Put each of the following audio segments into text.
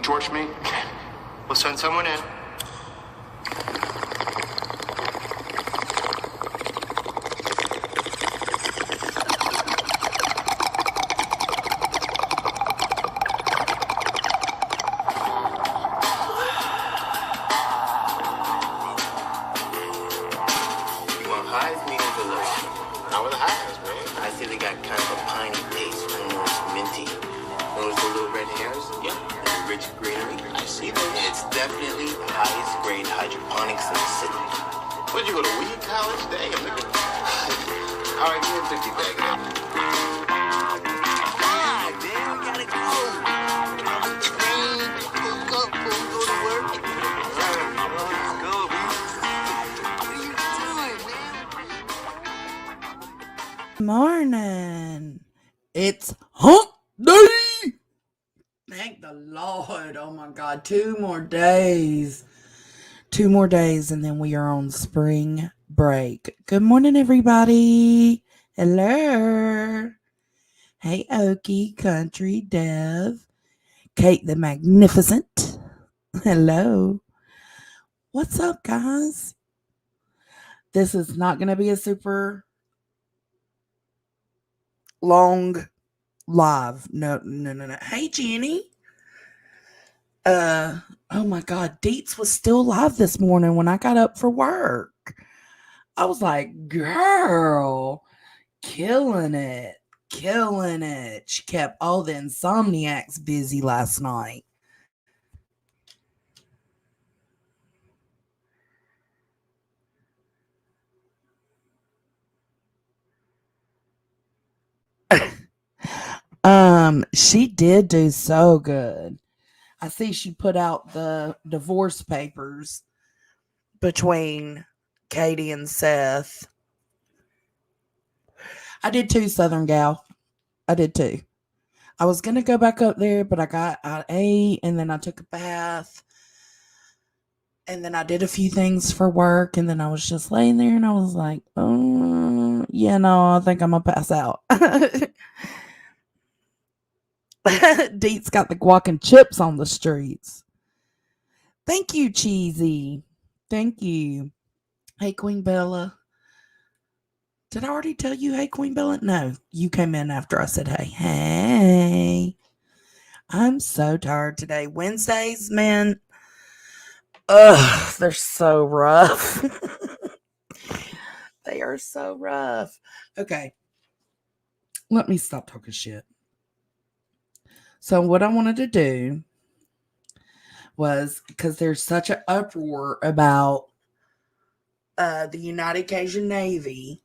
torch me? We'll send someone in. Morning. It's hump day. Thank the Lord. Oh my God. 2 more days. 2 more days and then we are on spring break. Good morning, everybody. Hello. Hey, Okie, Country, Dev, Kate the Magnificent. Hello. What's up, guys? This is not going to be a super long live. No. Hey, Jenny. Oh my God. Deets was still live this morning when I got up for work. I was like, girl, killing it. She kept all the insomniacs busy last night. She did do so good. I see she put out the divorce papers between Katie and Seth. I did too, Southern Gal. I did too. I was going to go back up there, but I ate and then I took a bath. And then I did a few things for work. And then I was just laying there and I was like, oh, yeah, no, I think I'm going to pass out. Deet's got the guac and chips on the streets. Thank you, Cheesy. Thank you. Hey, Queen Bella. Did I already tell you, hey, Queen Bella? No, you came in after I said, hey. Hey. I'm so tired today. Wednesdays, man. Ugh, they're so rough. They are so rough. Okay. Let me stop talking shit. So what I wanted to do was, because there's such an uproar about the United Cajun Navy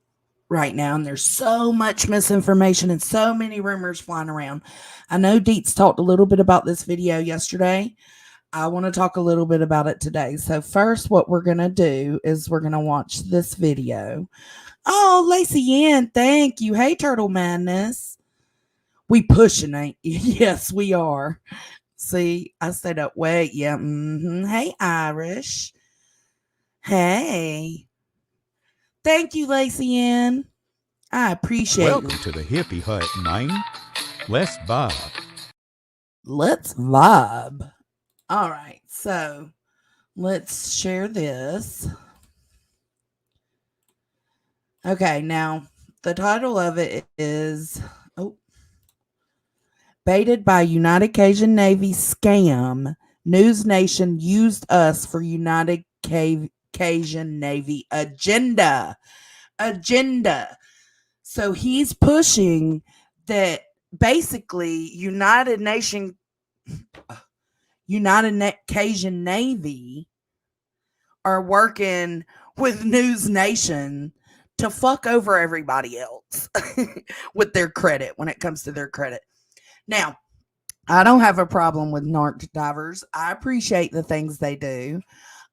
right now, and there's so much misinformation and so many rumors flying around. I know Deets talked a little bit about this video yesterday. I want to talk a little bit about it today. So first, what we're going to do is we're going to watch this video. Oh, Lacey Ann, thank you. Hey, Turtle Madness. We pushing, ain't you? Yes, we are. See, I stayed up. Wait, yeah. Hey, Irish. Hey. Thank you, Lacey Ann. I appreciate it. Welcome to the Hippie Hut, man. Let's vibe. Let's vibe. All right, so let's share this. Okay, now the title of it is Baited by United Cajun Navy Scam. News Nation used us for United Cajun Navy agenda. So he's pushing that basically United Cajun Navy are working with News Nation to fuck over everybody else with their credit when it comes to their credit. Now, I don't have a problem with Narked Divers. I appreciate the things they do.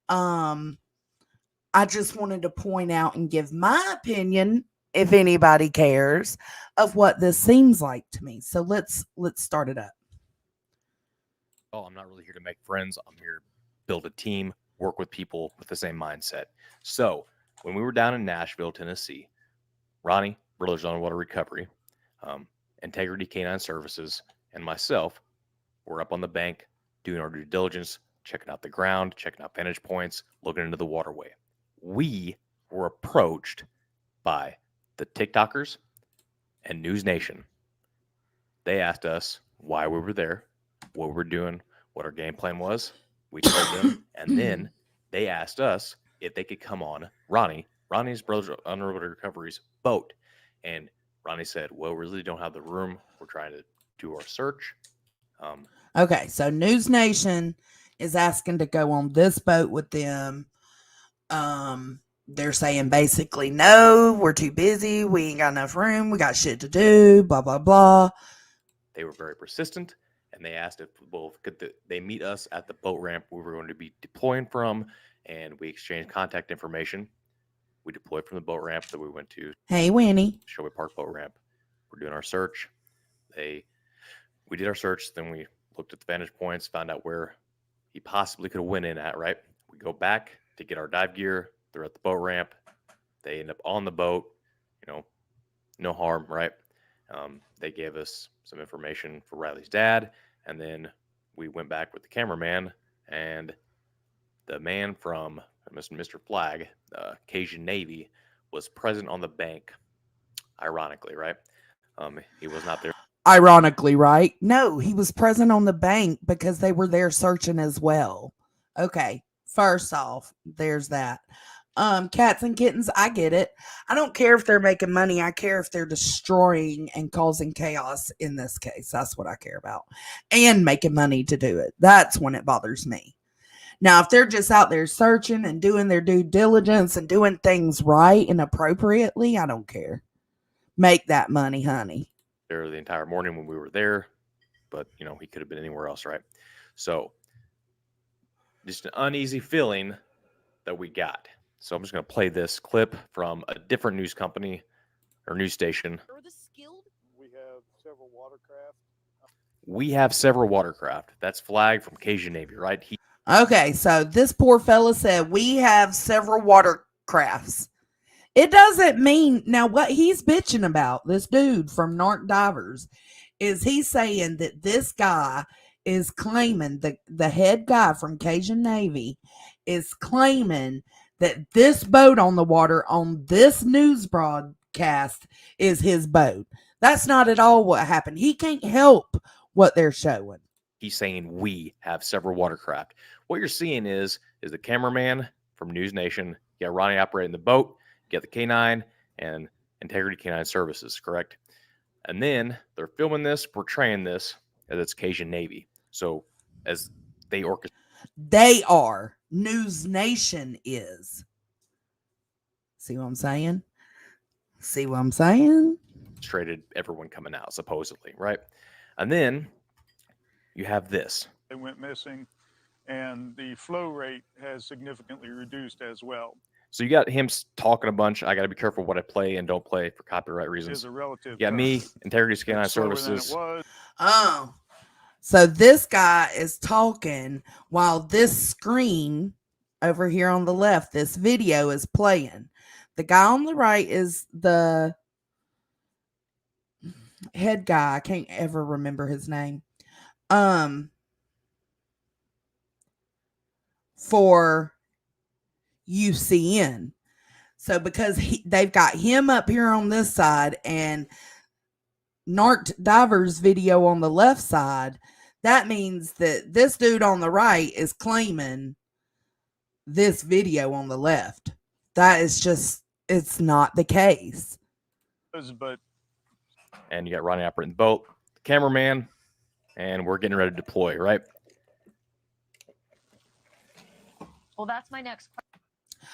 I just wanted to point out and give my opinion, if anybody cares, of what this seems like to me. So let's start it up. Oh, I'm not really here to make friends. I'm here to build a team, work with people with the same mindset. So when we were down in Nashville, Tennessee, Ronnie, Brothers on Water Recovery, Integrity Canine Services, and myself were up on the bank doing our due diligence, checking out the ground, checking out vantage points, looking into the waterway. We were approached by the TikTokers and News Nation. They asked us why we were there, what we were doing, what our game plan was. We told them, and then they asked us if they could come on Ronnie's brother Underwater Recovery's boat. And Ronnie said, well, we really don't have the room. We're trying to do our search. Okay, so News Nation is asking to go on this boat with them. They're saying basically, no, we're too busy. We ain't got enough room. We got shit to do, blah, blah, blah. They were very persistent, and they asked if, well, could they meet us at the boat ramp we were going to be deploying from, and we exchanged contact information. We deployed from the boat ramp that we went to. Hey, Winnie. Shelby Park boat ramp. We're doing our search. We did our search, then we looked at the vantage points, found out where he possibly could have went in at, right? We go back to get our dive gear. They're at the boat ramp. They end up on the boat, no harm, right? They gave us some information for Riley's dad, and then we went back with the cameraman, and the man from Mr. Flag, Cajun Navy, was present on the bank, ironically, right? He was not there. Ironically, right? No, he was present on the bank because they were there searching as well. Okay, first off, there's that. Cats and kittens, I get it. I don't care if they're making money. I care if they're destroying and causing chaos in this case. That's what I care about. And making money to do it. That's when it bothers me. Now, if they're just out there searching and doing their due diligence and doing things right and appropriately, I don't care. Make that money, honey. There the entire morning when we were there, but he could have been anywhere else, right? So just an uneasy feeling that we got. So I'm just going to play this clip from a different news company or news station. We have several watercraft. We have several watercraft. That's Flag from Cajun Navy, right? Okay, so this poor fella said we have several watercrafts. It doesn't mean, now what he's bitching about, this dude from Narked Divers, is he's saying that this guy is claiming, the head guy from Cajun Navy is claiming that this boat on the water on this news broadcast is his boat. That's not at all what happened. He can't help what they're showing. He's saying we have several watercraft. What you're seeing is the cameraman from News Nation. You got Ronnie operating the boat. You got the K9 and Integrity K9 Services, correct? And then they're filming this, portraying this as it's Cajun Navy. So as they orchestrate. They are. News Nation is. See what I'm saying? See what I'm saying? Traded everyone coming out, supposedly, right? And then you have this. They went missing, and the flow rate has significantly reduced as well. So you got him talking a bunch. I got to be careful what I play and don't play for copyright It reasons. is a relative. Yeah, me, Integrity K9 It's slower than Services. it was. Oh. So this guy is talking while this screen over here on the left, this video is playing. The guy on the right is the head guy. I can't ever remember his name. For UCN. So because they've got him up here on this side and Narked Divers video on the left side, that means that this dude on the right is claiming this video on the left. That is just, it's not the case. But And you got Ronnie operating the boat, the cameraman, and we're getting ready to deploy, right? Well, that's my next question.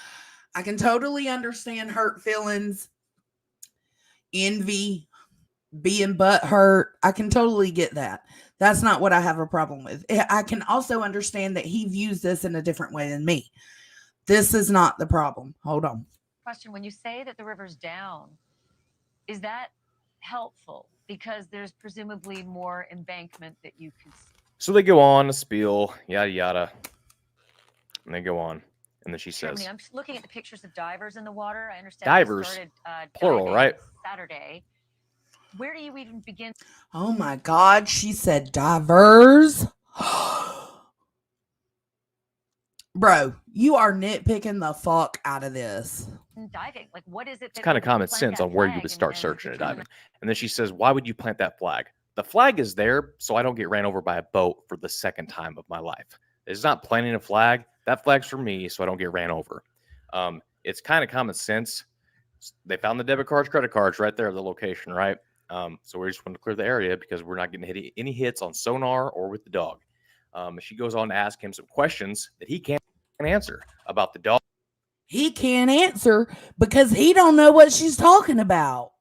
I can totally understand hurt feelings, envy, being butthurt. I can totally get that. That's not what I have a problem with. I can also understand that he views this in a different way than me. This is not the problem. Hold on. Question: when you say that the river's down, is that helpful? Because there's presumably more embankment that you can see. So they go on to spiel, yada, yada. And they go on. And then she says, Germany, I'm just looking at the pictures of divers in the water. I understand Divers? they started, Plural, diving right? Saturday. Where do you even begin? Oh my God. She said divers. Bro, you are nitpicking the fuck out of this. diving? Like, what is it? It's that kind of made you common plant sense that on where you flag would start and searching and determine- diving. And then she says, why would you plant that flag? The flag is there so I don't get ran over by a boat for the second time of my life. It's not planting a flag. That flag's for me so I don't get ran over. It's kind of common sense. They found the debit cards, credit cards right there at the location, right? So we just want to clear the area because we're not getting any hits on sonar or with the dog. She goes on to ask him some questions that he can't answer about the dog. He can't answer because he don't know what she's talking about.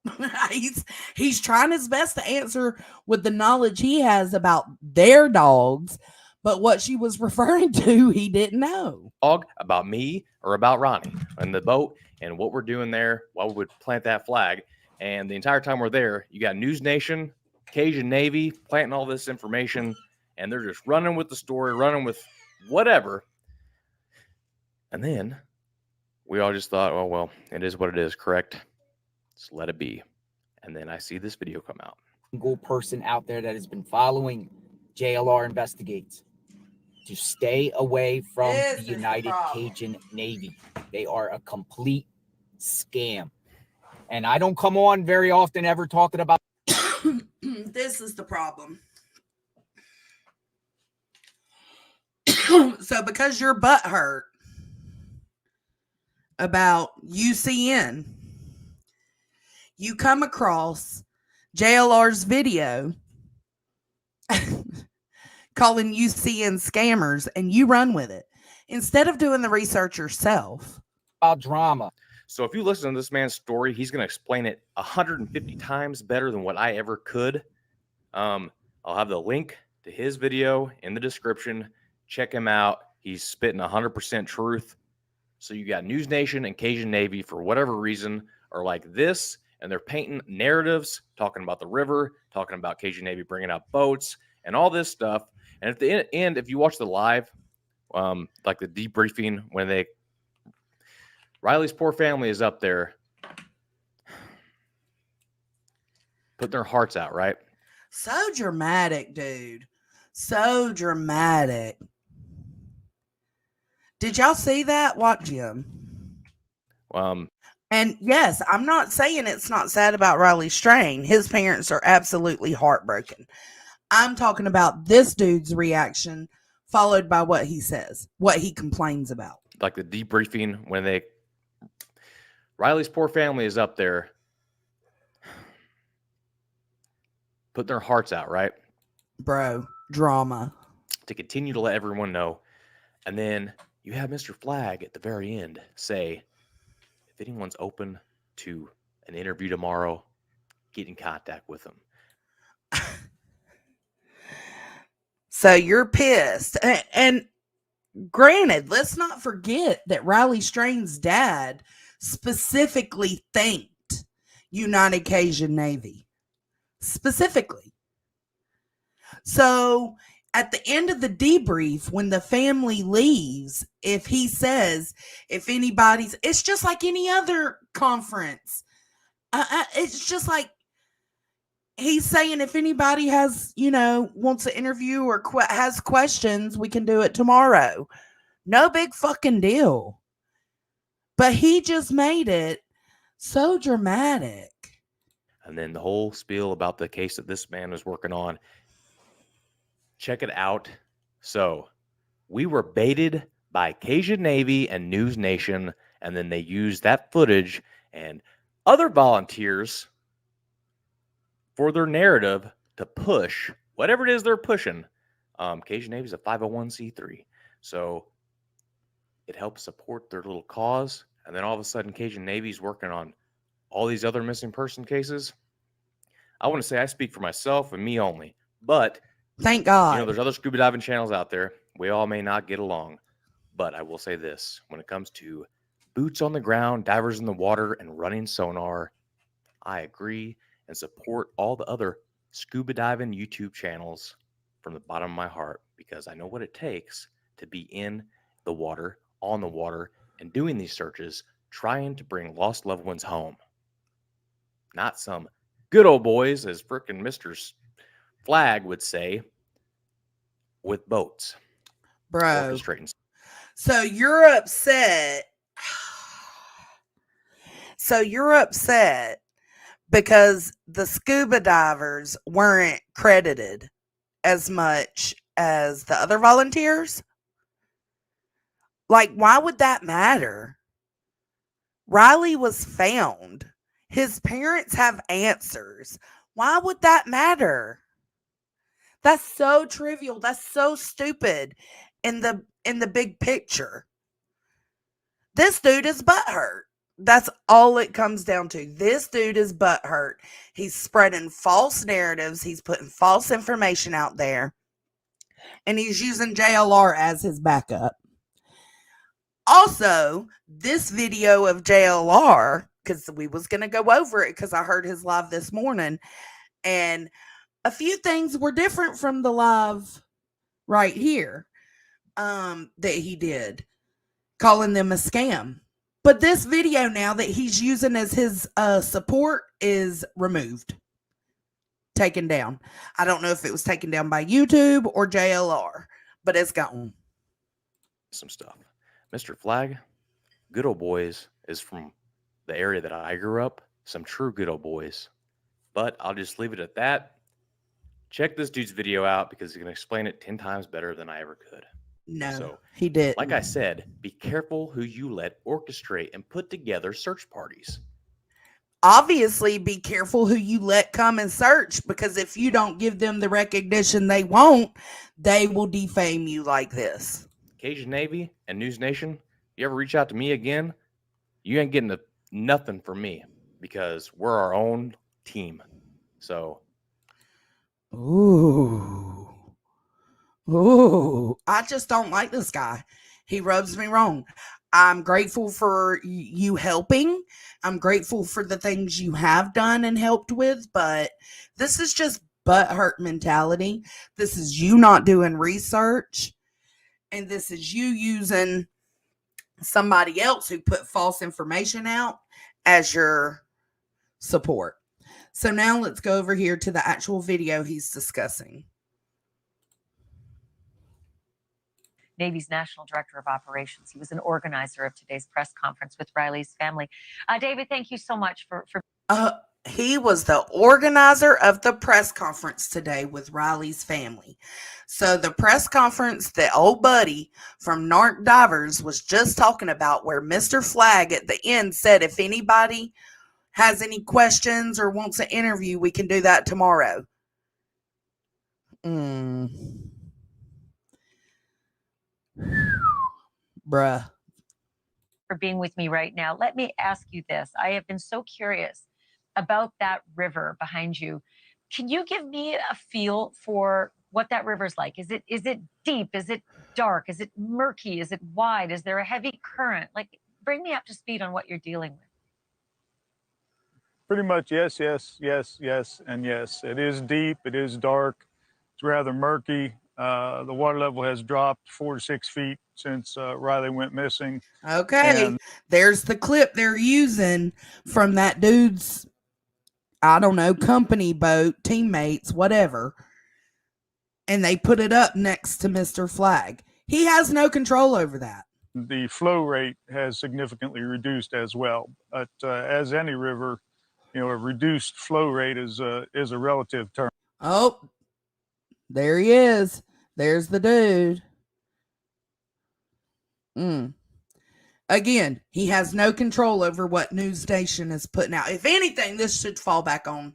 he's trying his best to answer with the knowledge he has about their dogs, but what she was referring to, he didn't know. About me or about Ronnie and the boat and what we're doing there, why we would plant that flag. And the entire time we're there, you got News Nation, Cajun Navy planting all this information, and they're just running with the story, running with whatever. And then we all just thought, oh, well, it is what it is, correct? Just let it be. And then I see this video come out. Single person out there that has been following JLR Investigates to stay away from the United Cajun Navy. They are a complete scam. And I don't come on very often ever talking about. This is the problem. So because your butt hurt about UCN, you come across JLR's video calling UCN scammers and you run with it instead of doing the research yourself. About drama. So if you listen to this man's story, he's going to explain it 150 times better than what I ever could. I'll have the link to his video in the description. Check him out. He's spitting 100% truth. So you got News Nation and Cajun Navy, for whatever reason, are like this, and they're painting narratives, talking about the river, talking about Cajun Navy bringing out boats, and all this stuff. And at the end, if you watch the live, like the debriefing, when Riley's poor family is up there putting their hearts out, right? So dramatic, dude. So dramatic. Did y'all see that? What, Jim? And yes, I'm not saying it's not sad about Riley Strain. His parents are absolutely heartbroken. I'm talking about this dude's reaction followed by what he says, what he complains about. Like the debriefing, when Riley's poor family is up there putting their hearts out, right? Bro, drama. To continue to let everyone know. And then you have Mr. Flag at the very end say, if anyone's open to an interview tomorrow, get in contact with them. So you're pissed. And granted, let's not forget that Riley Strain's dad specifically thanked United Cajun Navy. Specifically. So at the end of the debrief, when the family leaves, if he says, if anybody's, it's just like any other conference. It's just like he's saying, if anybody has, wants to interview or has questions, we can do it tomorrow. No big fucking deal. But he just made it so dramatic. And then the whole spiel about the case that this man was working on. Check it out. So we were baited by Cajun Navy and News Nation, and then they used that footage and other volunteers for their narrative to push whatever it is they're pushing. Cajun Navy is a 501c3. So it helps support their little cause. And then all of a sudden, Cajun Navy's working on all these other missing person cases. I want to say I speak for myself and me only, but thank God. There's other scuba diving channels out there. We all may not get along, but I will say this: when it comes to boots on the ground, divers in the water, and running sonar, I agree and support all the other scuba diving YouTube channels from the bottom of my heart, because I know what it takes to be in the water, on the water, and doing these searches, trying to bring lost loved ones home. Not some good old boys, as frickin' Mr. Flag would say, with boats. Bro. So you're upset. So you're upset because the scuba divers weren't credited as much as the other volunteers? Like, why would that matter? Riley was found. His parents have answers. Why would that matter? That's so trivial. That's so stupid in the big picture. This dude is butthurt. That's all it comes down to. This dude is butthurt. He's spreading false narratives. He's putting false information out there. And he's using JLR as his backup. Also, this video of JLR, because we was going to go over it because I heard his live this morning, and a few things were different from the live right here that he did, calling them a scam. But this video now that he's using as his support is removed, taken down. I don't know if it was taken down by YouTube or JLR, but it's gone. Some stuff. Mr. Flag, good old boys is from the area that I grew up. Some true good old boys. But I'll just leave it at that. Check this dude's video out because he's going to explain it 10 times better than I ever could. No, So, he did. like I said, be careful who you let orchestrate and put together search parties. Obviously, be careful who you let come and search, because if you don't give them the recognition they want, they will defame you like this. Cajun Navy and News Nation, you ever reach out to me again, you ain't getting nothing from me because we're our own team. So, Ooh, I just don't like this guy. He rubs me wrong. I'm grateful for you helping. I'm grateful for the things you have done and helped with, but this is just butthurt mentality. This is you not doing research, and this is you using somebody else who put false information out as your support. So now let's go over here to the actual video he's discussing. Navy's National Director of Operations. He was an organizer of today's press conference with Riley's family. David, thank you so much for he was the organizer of the press conference today with Riley's family. So the press conference that old buddy from Narked Divers was just talking about, where Mr. Flag at the end said, if anybody has any questions or wants an interview, we can do that tomorrow. Bruh. for being with me right now. Let me ask you this. I have been so curious about that river behind you. Can you give me a feel for what that river's like? Is it deep? Is it dark? Is it murky? Is it wide? Is there a heavy current? Like, bring me up to speed on what you're dealing with. Pretty much yes, and yes. It is deep. It is dark. It's rather murky. The water level has dropped 4 to 6 feet since Riley went missing. Okay, there's the clip they're using from that dude's, I don't know, company boat, teammates, whatever. And they put it up next to Mr. Flag. He has no control over that. The flow rate has significantly reduced as well. But as any river, a reduced flow rate is a relative term. Oh, there he is. There's the dude. Again, he has no control over what News Nation is putting out. If anything, this should fall back on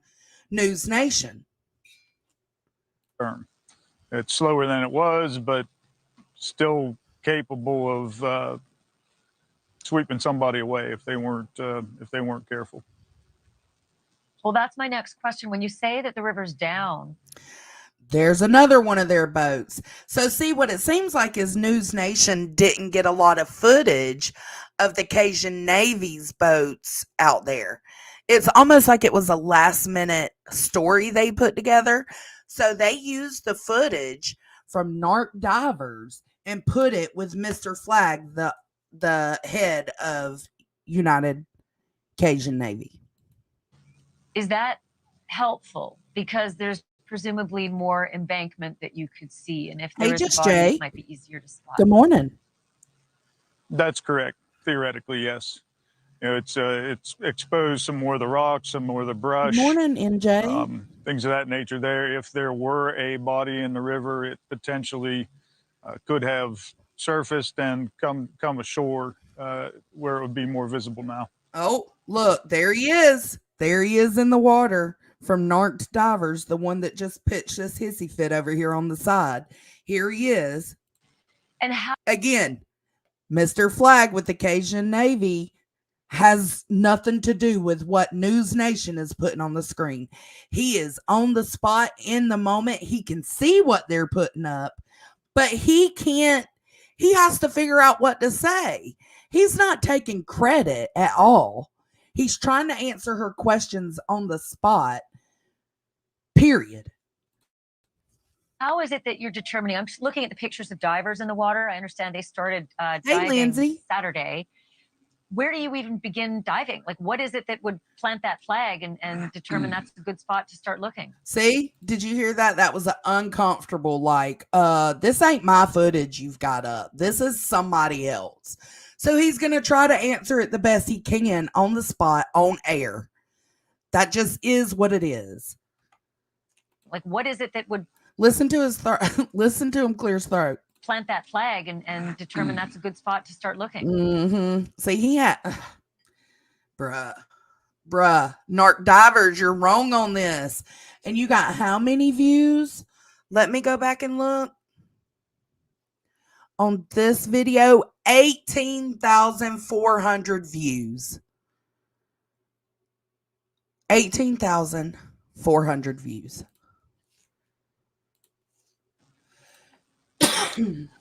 News Nation. It's slower than it was, but still capable of sweeping somebody away if they weren't careful. Well, that's my next question. When you say that the river's down, there's another one of their boats. So see, what it seems like is News Nation didn't get a lot of footage of the Cajun Navy's boats out there. It's almost like it was a last minute story they put together. So they used the footage from Narked Divers and put it with Mr. Flag, the head of United Cajun Navy. is that helpful? Because there's presumably more embankment that you could see. And if there is a body, it might be easier to spot. Good morning. That's correct. Theoretically, yes. You know, it's exposed some more of the rocks, some more of the brush. Good morning, NJ. Things of that nature there. If there were a body in the river, it potentially could have surfaced and come ashore where it would be more visible now. Oh, look, there he is. There he is in the water from Narked Divers, the one that just pitched this hissy fit over here on the side. Here he is. And how Again, Mr. Flag with the Cajun Navy has nothing to do with what News Nation is putting on the screen. He is on the spot in the moment. He can see what they're putting up, but he has to figure out what to say. He's not taking credit at all. He's trying to answer her questions on the spot, period. how is it that you're determining? I'm just looking at the pictures of divers in the water. I understand they started Hey, diving Lindsay. Saturday. Where do you even begin diving? Like, what is it that would plant that flag and determine that's a good spot to start looking? See, did you hear that? That was an uncomfortable, like, this ain't my footage you've got up. This is somebody else. So he's going to try to answer it the best he can on the spot, on air. That just is what it is. Like, what is it that would Listen to his throat. Listen to him clear his throat. plant that flag and determine that's a good spot to start looking? Mm-hmm. See, he had, bruh, Narked Divers, you're wrong on this. And you got how many views? Let me go back and look. On this video, 18,400 views. 18,400 views.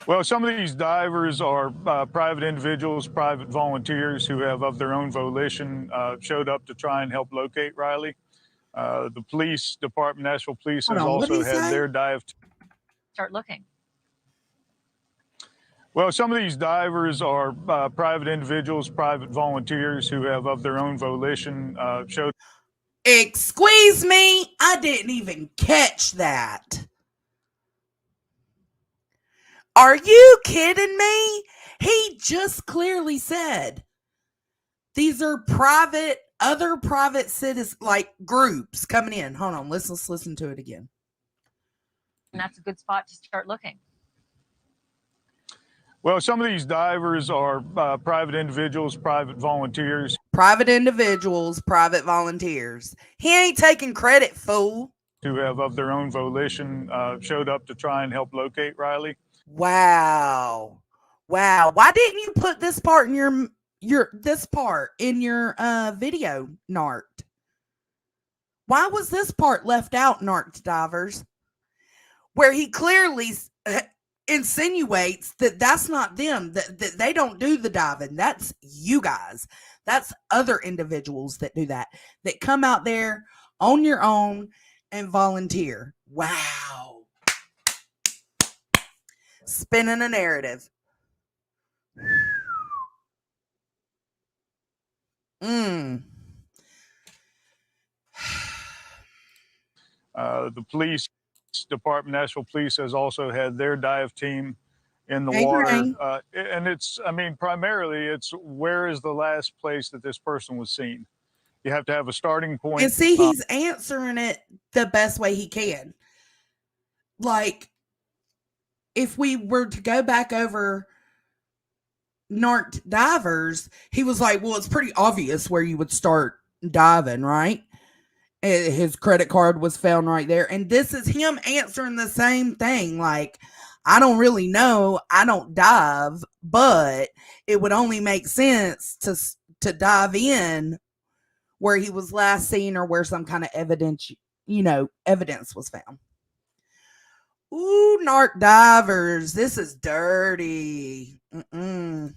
Well, some of these divers are private individuals, private volunteers who have, of their own volition, showed up to try and help locate Riley. The police department, Nashville Police, Hold has on, what'd also he had say? their dive. Start looking. Well, some of these divers are private individuals, private volunteers who have, of their own volition, showed. Excuse me, I didn't even catch that. Are you kidding me? He just clearly said these are other private citizens, like groups coming in. Hold on, let's listen to it again. And that's a good spot to start looking. Well, some of these divers are private individuals, private volunteers. Private individuals, private volunteers. He ain't taking credit, fool. Who have, of their own volition, showed up to try and help locate Riley. Wow. Why didn't you put this part in your video, Narked? Why was this part left out, Narked Divers? Where he clearly insinuates that that's not them, that they don't do the diving. That's you guys. That's other individuals that do that come out there on your own and volunteer. Wow. Spinning a narrative. The police department, Nashville Police, has also had their dive team in the Hey, water. Granny. And it's, I mean, primarily it's where is the last place that this person was seen? You have to have a starting point. And see, he's answering it the best way he can. Like, if we were to go back over Narked Divers, he was like, well, it's pretty obvious where you would start diving, right? His credit card was found right there. And this is him answering the same thing. Like, I don't really know. I don't dive, but it would only make sense to dive in where he was last seen or where some kind of evidence was found. Ooh, Narked Divers. This is dirty. In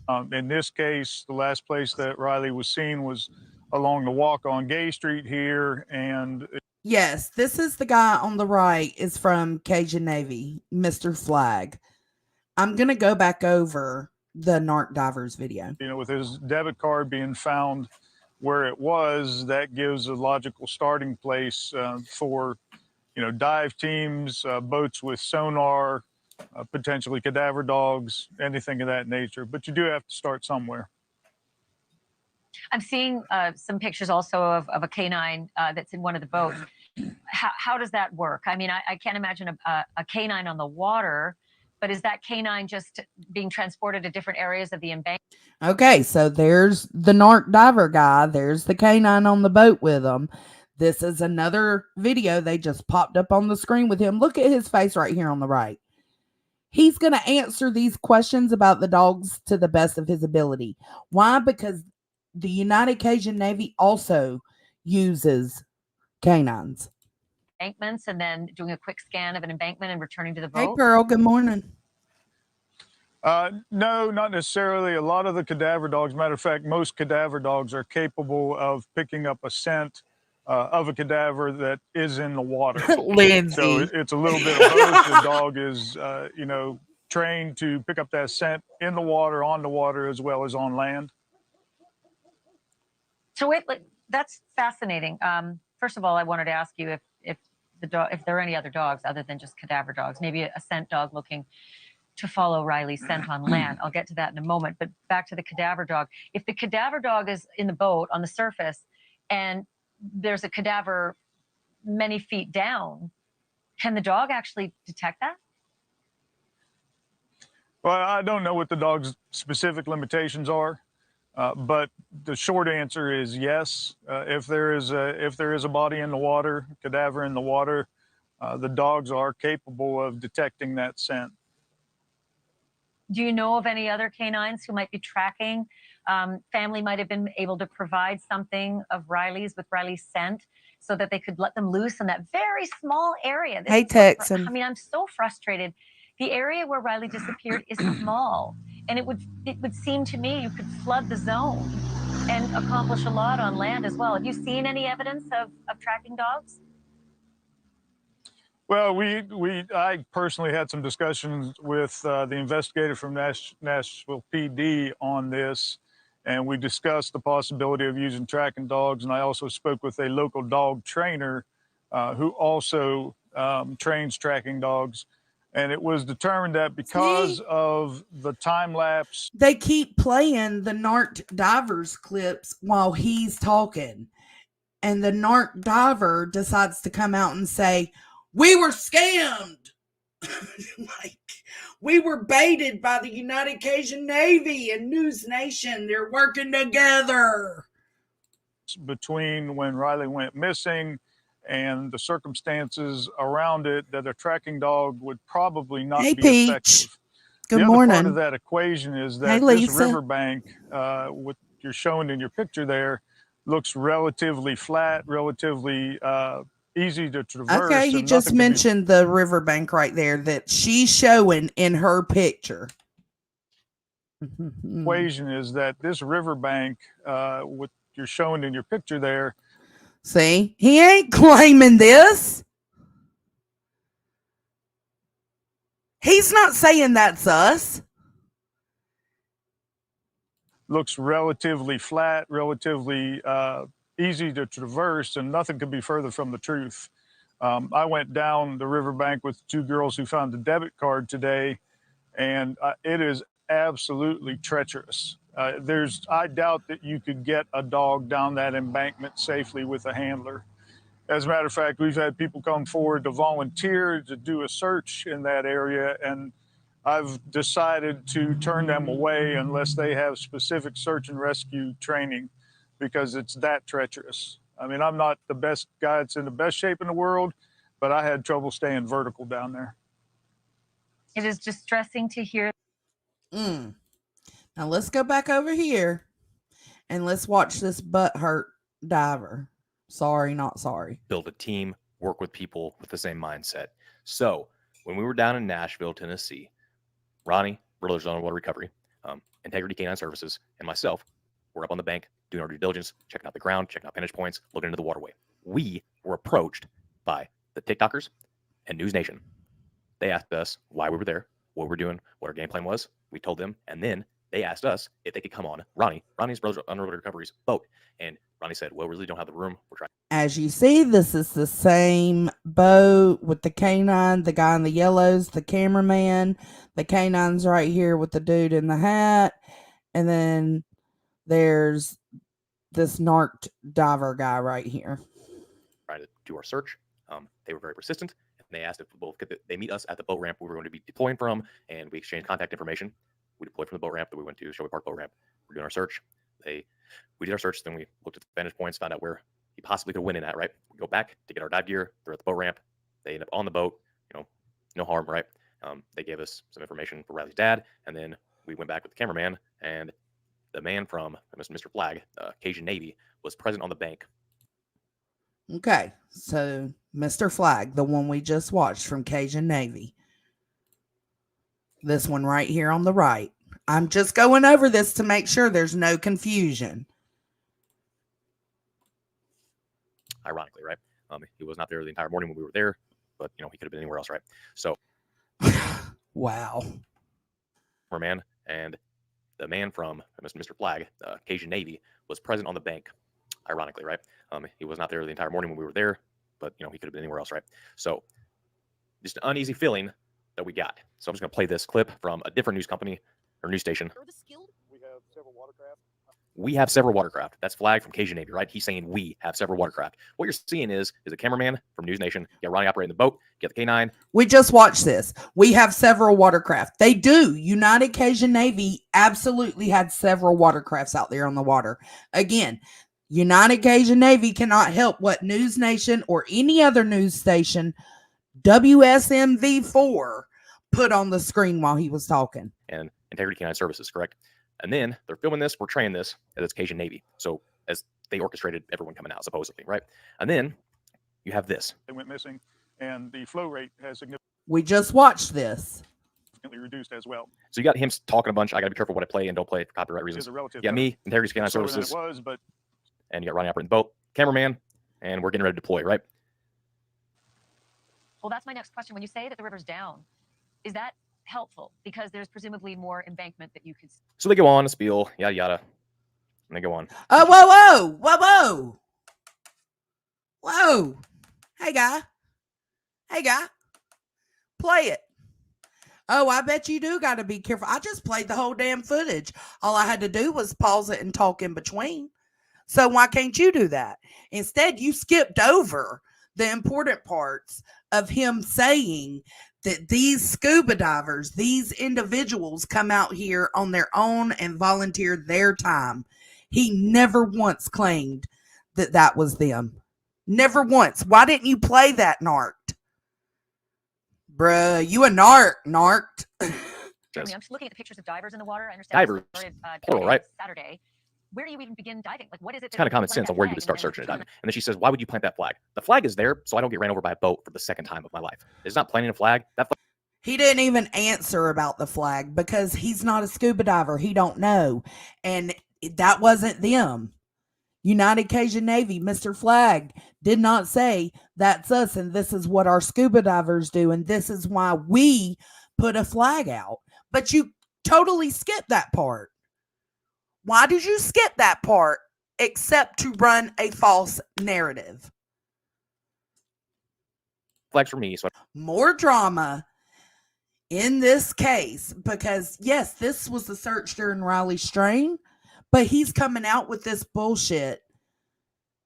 this case, the last place that Riley was seen was along the walk on Gay Street here. And yes, this is the guy on the right is from Cajun Navy, Mr. Flag. I'm going to go back over the Narked Divers video. You know, with his debit card being found where it was, that gives a logical starting place for, dive teams, boats with sonar, potentially cadaver dogs, anything of that nature. But you do have to start somewhere. I'm seeing some pictures also of a canine that's in one of the boats. How does that work? I mean, I can't imagine a canine on the water, but is that canine just being transported to different areas of the embankment? Okay, so there's the Narked Diver guy. There's the canine on the boat with him. This is another video they just popped up on the screen with him. Look at his face right here on the right. He's going to answer these questions about the dogs to the best of his ability. Why? Because the United Cajun Navy also uses canines. Embankments and then doing a quick scan of an embankment and returning to the Hey, boat? Pearl, good morning. No, not necessarily. A lot of the cadaver dogs, matter of fact, most cadaver dogs are capable of picking up a scent of a cadaver that is in the water. Lindsay. So it's a little bit of both. The dog is, trained to pick up that scent in the water, on the water, as well as on land. So wait, that's fascinating. First of all, I wanted to ask you if there are any other dogs other than just cadaver dogs, maybe a scent dog looking to follow Riley's scent on land. I'll get to that in a moment. But back to the cadaver dog. If the cadaver dog is in the boat on the surface and there's a cadaver many feet down, can the dog actually detect that? Well, I don't know what the dog's specific limitations are, but the short answer is yes. If there is a body in the water, cadaver in the water, the dogs are capable of detecting that scent. Do you know of any other canines who might be tracking? Family might have been able to provide something of Riley's with Riley's scent so that they could let them loose in that very small area. Hey, Texan. I mean, I'm so frustrated. The area where Riley disappeared is small, and it would seem to me you could flood the zone and accomplish a lot on land as well. Have you seen any evidence of tracking dogs? Well, I personally had some discussions with the investigator from Nashville PD on this, and we discussed the possibility of using tracking dogs. And I also spoke with a local dog trainer who also trains tracking dogs. And it was determined that because of the time lapse, they keep playing the Narked Divers clips while he's talking, and the Narked Diver decides to come out and say, "We were scammed." Like, we were baited by the United Cajun Navy and News Nation. They're working together. Between when Riley went missing and the circumstances around it, that a tracking dog would probably not be Peach. effective. Good the morning. other part of that equation is that this riverbank, what you're showing in your picture there, looks relatively flat, relatively easy to traverse. Okay, he just mentioned the riverbank right there that she's showing in her picture. Equation is that this riverbank, what you're showing in your picture there. See, he ain't claiming this. He's not saying that's us. Looks relatively flat, relatively easy to traverse, and nothing could be further from the truth. I went down the riverbank with two girls who found the debit card today, and it is absolutely treacherous. I doubt that you could get a dog down that embankment safely with a handler. As a matter of fact, we've had people come forward to volunteer to do a search in that area, and I've decided to turn them away unless they have specific search and rescue training, because it's that treacherous. I mean, I'm not the best guy that's in the best shape in the world, but I had trouble staying vertical down there. It is distressing to hear. Now let's go back over here and let's watch this butt hurt diver. Sorry, not sorry. Build a team, work with people with the same mindset. So when we were down in Nashville, Tennessee, Ronnie, Brothers on Water Recovery, Integrity Canine Services, and myself were up on the bank doing our due diligence, checking out the ground, checking out vantage points, looking into the waterway. We were approached by the TikTokers and News Nation. They asked us why we were there, what we were doing, what our game plan was. We told them, and then they asked us if they could come on Ronnie's brother's underwater recovery's boat. And Ronnie said, well, we really don't have the room. We're trying. As you see, this is the same boat with the canine, the guy in the yellows, the cameraman. The canine's right here with the dude in the hat. And then there's this narked diver guy right here. Trying to do our search. They were very persistent. And they asked if both could they meet us at the boat ramp we were going to be deploying from, and we exchanged contact information. We deployed from the boat ramp that we went to Shelby Park boat ramp. We're doing our search. We did our search, then we looked at the vantage points, found out where he possibly could win in at, right? We go back to get our dive gear. They're at the boat ramp. They end up on the boat, no harm, right? They gave us some information for Riley's dad, and then we went back with the cameraman, and the man from Mr. Flag, Cajun Navy, was present on the bank. Okay, so Mr. Flag, the one we just watched from Cajun Navy. This one right here on the right. I'm just going over this to make sure there's no confusion. Ironically, right? He was not there the entire morning when we were there, but he could have been anywhere else, right? So, wow. Man, and the man from Mr. Flag, Cajun Navy, was present on the bank. Ironically, right? He was not there the entire morning when we were there, but he could have been anywhere else, right? So, just an uneasy feeling that we got. So I'm just going to play this clip from a different news company or news station. We have several watercraft. That's Flag from Cajun Navy, right? He's saying we have several watercraft. What you're seeing is a cameraman from News Nation. You got Ronnie operating the boat. You got the K9. We just watched this. We have several watercraft. They do. United Cajun Navy absolutely had several watercrafts out there on the water. Again, United Cajun Navy cannot help what News Nation or any other news station, WSMV4, put on the screen while he was talking. And Integrity Canine Services, correct? And then they're filming this, we're training this, as it's Cajun Navy. So as they orchestrated everyone coming out, supposedly, right? And then you have this. They went missing, and the flow rate has significantly We just watched this. reduced as well. So you got him talking a bunch. I got to be careful what I play and don't play for copyright reasons. You got me, Integrity Canine Services. And you got Ronnie operating the boat, cameraman, and we're getting ready to deploy, right? Well, that's my next question. When you say that the river's down, is that helpful? Because there's presumably more embankment that you could... So they go on, a spiel, yada, yada. And they go on. Oh, whoa, whoa, whoa, whoa. Whoa. Hey, guy. Hey, guy. Play it. Oh, I bet you do got to be careful. I just played the whole damn footage. All I had to do was pause it and talk in between. So why can't you do that? Instead, you skipped over the important parts of him saying that these scuba divers, these individuals come out here on their own and volunteer their time. He never once claimed that that was them. Never once. Why didn't you play that, Narked? Bruh, you a narked. I'm just looking at the pictures of divers in the water. I understand divers, plural, right? Saturday. Where do you even begin diving? Like, what is it? It's kind of common sense on where you would start searching a dive. And then she says, why would you plant that flag? The flag is there so I don't get ran over by a boat for the second time of my life. It's not planting a flag. He didn't even answer about the flag because he's not a scuba diver. He don't know. And that wasn't them. United Cajun Navy, Mr. Flag, did not say that's us and this is what our scuba divers do and this is why we put a flag out. But you totally skipped that part. Why did you skip that part except to run a false narrative? Flags for me. So more drama in this case because, yes, this was the search during Riley's strain, but he's coming out with this bullshit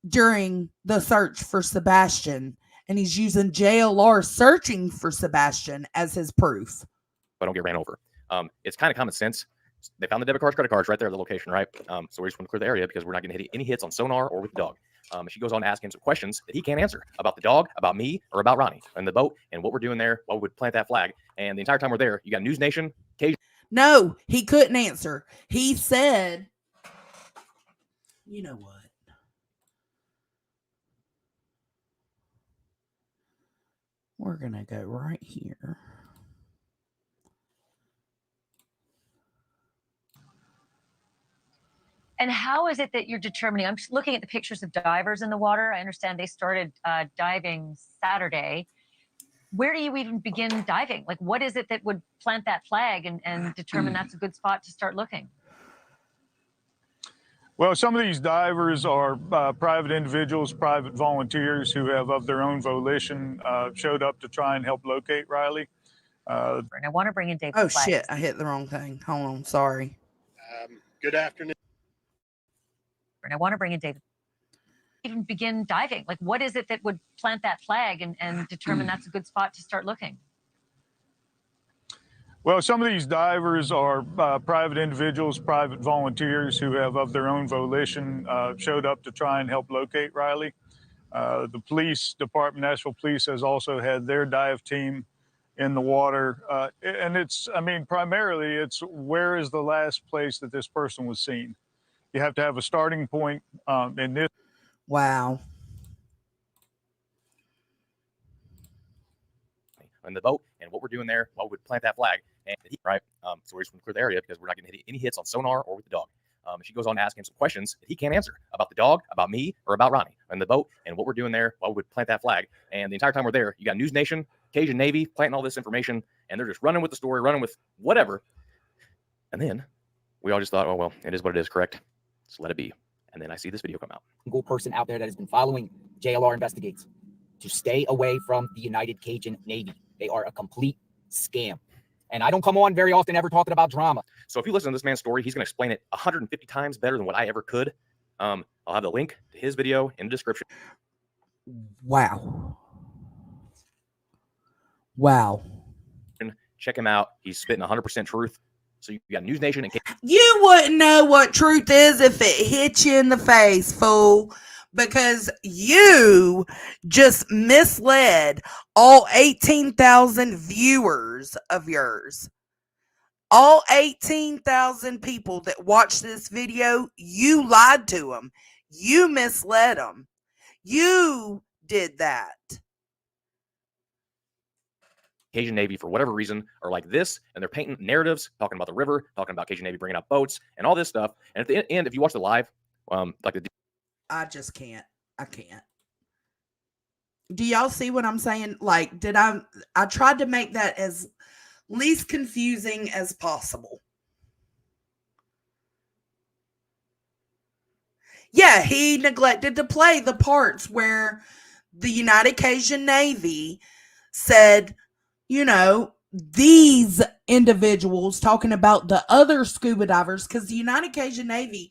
during the search for Sebastian, and he's using JLR searching for Sebastian as his proof. I don't get ran over. It's kind of common sense. They found the debit cards, credit cards right there at the location, right? So we just want to clear the area because we're not going to hit any hits on sonar or with the dog. She goes on to ask him some questions that he can't answer about the dog, about me, or about Ronnie and the boat and what we're doing there, why we would plant that flag. And the entire time we're there, you got News Nation. No, he couldn't answer. He said, you know what? We're going to go right here. And how is it that you're determining? I'm just looking at the pictures of divers in the water. I understand they started diving Saturday. Where do you even begin diving? Like, what is it that would plant that flag and determine that's a good spot to start looking? Well, some of these divers are private individuals, private volunteers who have, of their own volition, showed up to try and help locate Riley. And I want to bring in David. Oh Flag. shit! I hit the wrong thing. Hold on. Sorry. Good afternoon. And I want to bring in David. Even begin diving. Like, what is it that would plant that flag and determine that's a good spot to start looking? Well, some of these divers are private individuals, private volunteers who have, of their own volition, showed up to try and help locate Riley. The police department, Nashville Police, has also had their dive team in the water. And it's, I mean, primarily it's where is the last place that this person was seen? You have to have a starting point in this. Wow. In the boat, and what we're doing there, why we would plant that flag, and right. So we're just going to clear the area because we're not going to hit any hits on sonar or with the dog. She goes on to ask him some questions that he can't answer about the dog, about me, or about Ronnie in the boat, and what we're doing there, why we would plant that flag. And the entire time we're there, you got News Nation, Cajun Navy planting all this information, and they're just running with the story, running with whatever. And then we all just thought, oh well, it is what it is, correct? So let it be. And then I see this video come out. Single person out there that has been following JLR investigates to stay away from the United Cajun Navy. They are a complete scam. And I don't come on very often ever talking about drama. So if you listen to this man's story, he's going to explain it 150 times better than what I ever could. I'll have the link to his video in the description. Wow. Wow. Check him out. He's spitting 100% truth. So you got News Nation and You wouldn't know what truth is if it hit you in the face, fool. Because you just misled all 18,000 viewers of yours. All 18,000 people that watched this video, you lied to them. You misled them. You did that. Cajun Navy, for whatever reason, are like this, and they're painting narratives, talking about the river, talking about Cajun Navy bringing out boats, and all this stuff. And at the end, if you watch the live, like the I just can't. I can't. Do y'all see what I'm saying? Like, I tried to make that as least confusing as possible. Yeah, he neglected to play the parts where the United Cajun Navy said, you know, these individuals talking about the other scuba divers, because the United Cajun Navy,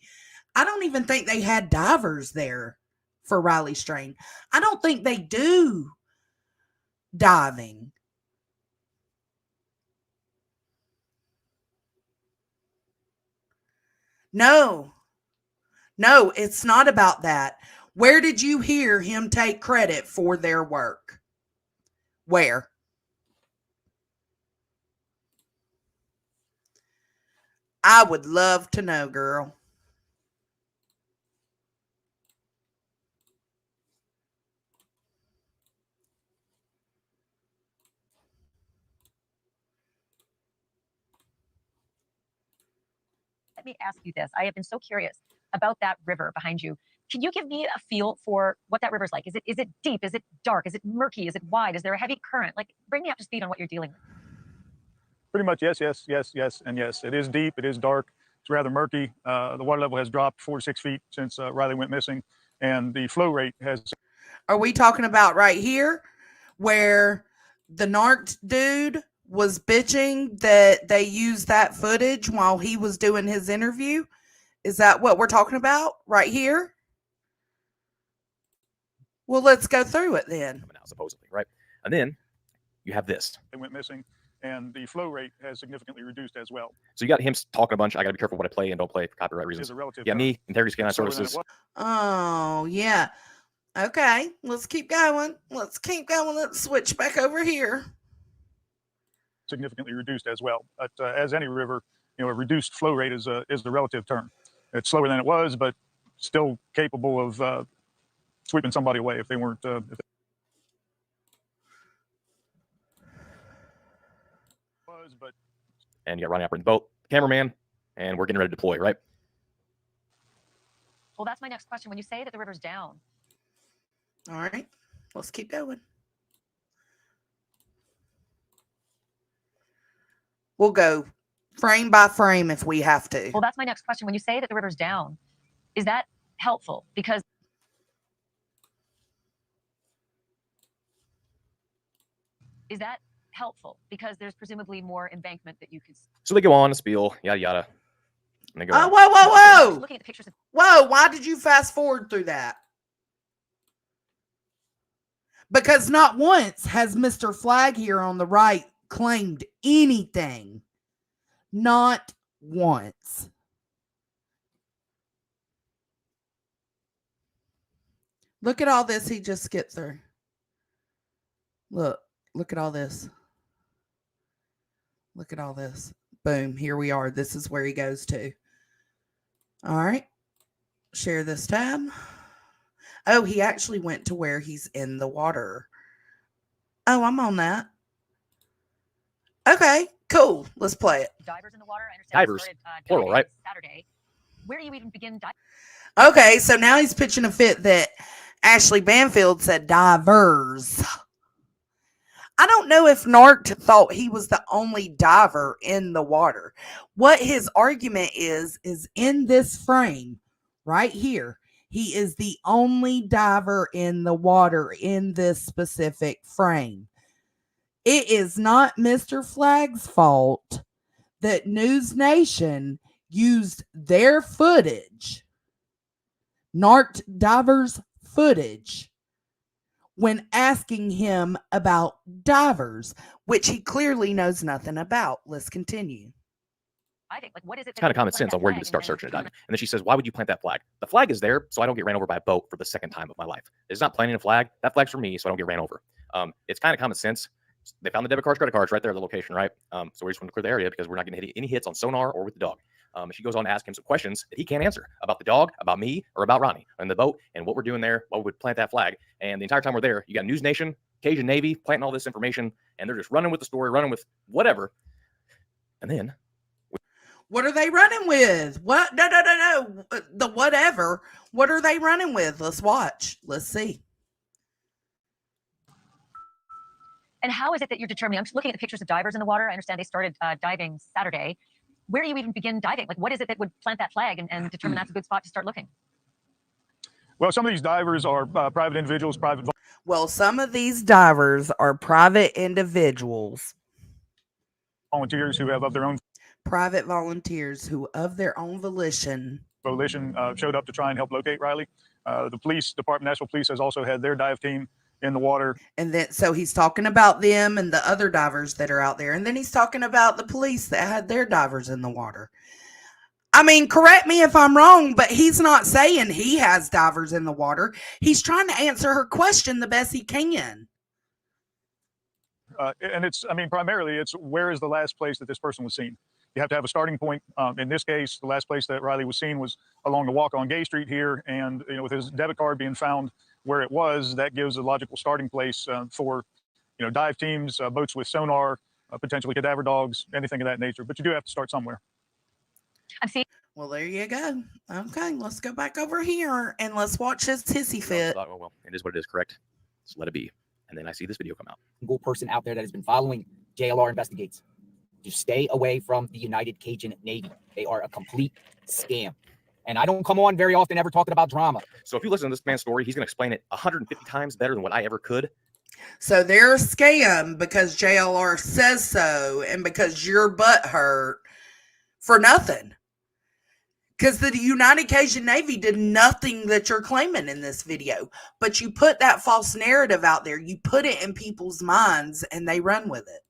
I don't even think they had divers there for Riley Strain. I don't think they do diving. No, it's not about that. Where did you hear him take credit for their work? Where? I would love to know, girl. Let me ask you this. I have been so curious about that river behind you. Can you give me a feel for what that river's like? Is it deep? Is it dark? Is it murky? Is it wide? Is there a heavy current? Like, bring me up to speed on what you're dealing with. Pretty much, yes, and yes. It is deep. It is dark. It's rather murky. The water level has dropped 4 to 6 feet since Riley went missing, and the flow rate has. Are we talking about right here where the narked dude was bitching that they used that footage while he was doing his interview? Is that what we're talking about right here? Well, let's go through it then. coming out supposedly, right? And then you have this. They went missing, and the flow rate has significantly reduced as well. So you got him talking a bunch. I got to be careful what I play and don't play for copyright It is reasons. a relative. Yeah, me, Integrity Scanline Services. Oh, yeah. Okay, let's keep going. Let's switch back over here. Significantly reduced as well. But as any river, a reduced flow rate is the relative term. It's slower than it was, but still capable of sweeping somebody away if they weren't. And you got Ronnie operating the boat, cameraman, and we're getting ready to deploy, right? Well, that's my next question. When you say that the river's down. All right, let's keep going. We'll go frame by frame if we have to. Well, that's my next question. When you say that the river's down, Is that helpful? Because there's presumably more embankment that you could. So they go on to spiel, yada yada. And they go Oh, on. whoa, whoa, I'm whoa. looking at the pictures of Whoa, why did you fast forward through that? Because not once has Mr. Flag here on the right claimed anything. Not once. Look at all this he just skipped through. Look at all this. Look at all this. Boom, here we are. This is where he goes to. All right. Share this tab. Oh, he actually went to where he's in the water. Oh, I'm on that. Okay, cool. Let's play it. divers in the water. I understand. Divers, Started, plural, diving right? Saturday. Where do you even begin diving? Okay, so now he's pitching a fit that Ashley Banfield said divers. I don't know if Narked thought he was the only diver in the water. What his argument is in this frame right here, he is the only diver in the water in this specific frame. It is not Mr. Flag's fault that News Nation used their footage, Narked Divers footage, when asking him about divers, which he clearly knows nothing about. Let's continue. I think, like, what is it? It's kind of common sense on where you would start searching a dive. And then she says, why would you plant that flag? The flag is there so I don't get ran over by a boat for the second time of my life. It's not planting a flag. That flag's for me so I don't get ran over. It's kind of common sense. They found the debit cards, credit cards right there at the location, right? So we just want to clear the area because we're not going to hit any hits on sonar or with the dog. She goes on to ask him some questions that he can't answer about the dog, about me, or about Ronnie and the boat and what we're doing there, why we would plant that flag. And the entire time we're there, you got News Nation, Cajun Navy planting all this information, and they're just running with the story, running with whatever. And then what are they running with? What? No. The whatever. What are they running with? Let's watch. Let's see. And how is it that you're determining? I'm just looking at the pictures of divers in the water. I understand they started diving Saturday. Where do you even begin diving? Like, what is it that would plant that flag and determine that's a good spot to start looking? Well, some of these divers are private individuals, Well, some of these divers are private individuals, volunteers who have of their own private volunteers who, of their own volition, showed up to try and help locate Riley. The police department, National Police, has also had their dive team in the water. And then, so he's talking about them and the other divers that are out there. And then he's talking about the police that had their divers in the water. I mean, correct me if I'm wrong, but he's not saying he has divers in the water. He's trying to answer her question the best he can. And it's, I mean, primarily it's where is the last place that this person was seen? You have to have a starting point. In this case, the last place that Riley was seen was along the walk on Gay Street here. And, you know, with his debit card being found where it was, that gives a logical starting place for, you know, dive teams, boats with sonar, potentially cadaver dogs, anything of that nature. But you do have to start somewhere. I'm seeing. Well, there you go. Okay, let's go back over here and let's watch his hissy fit. oh, well, it is what it is, correct? So let it be. And then I see this video come out. Single person out there that has been following JLR investigates. To stay away from the United Cajun Navy. They are a complete scam. And I don't come on very often ever talking about drama. So if you listen to this man's story, he's going to explain it 150 times better than what I ever could. So they're a scam because JLR says so and because your butt hurt for nothing. Because the United Cajun Navy did nothing that you're claiming in this video. But you put that false narrative out there. You put it in people's minds and they run with it.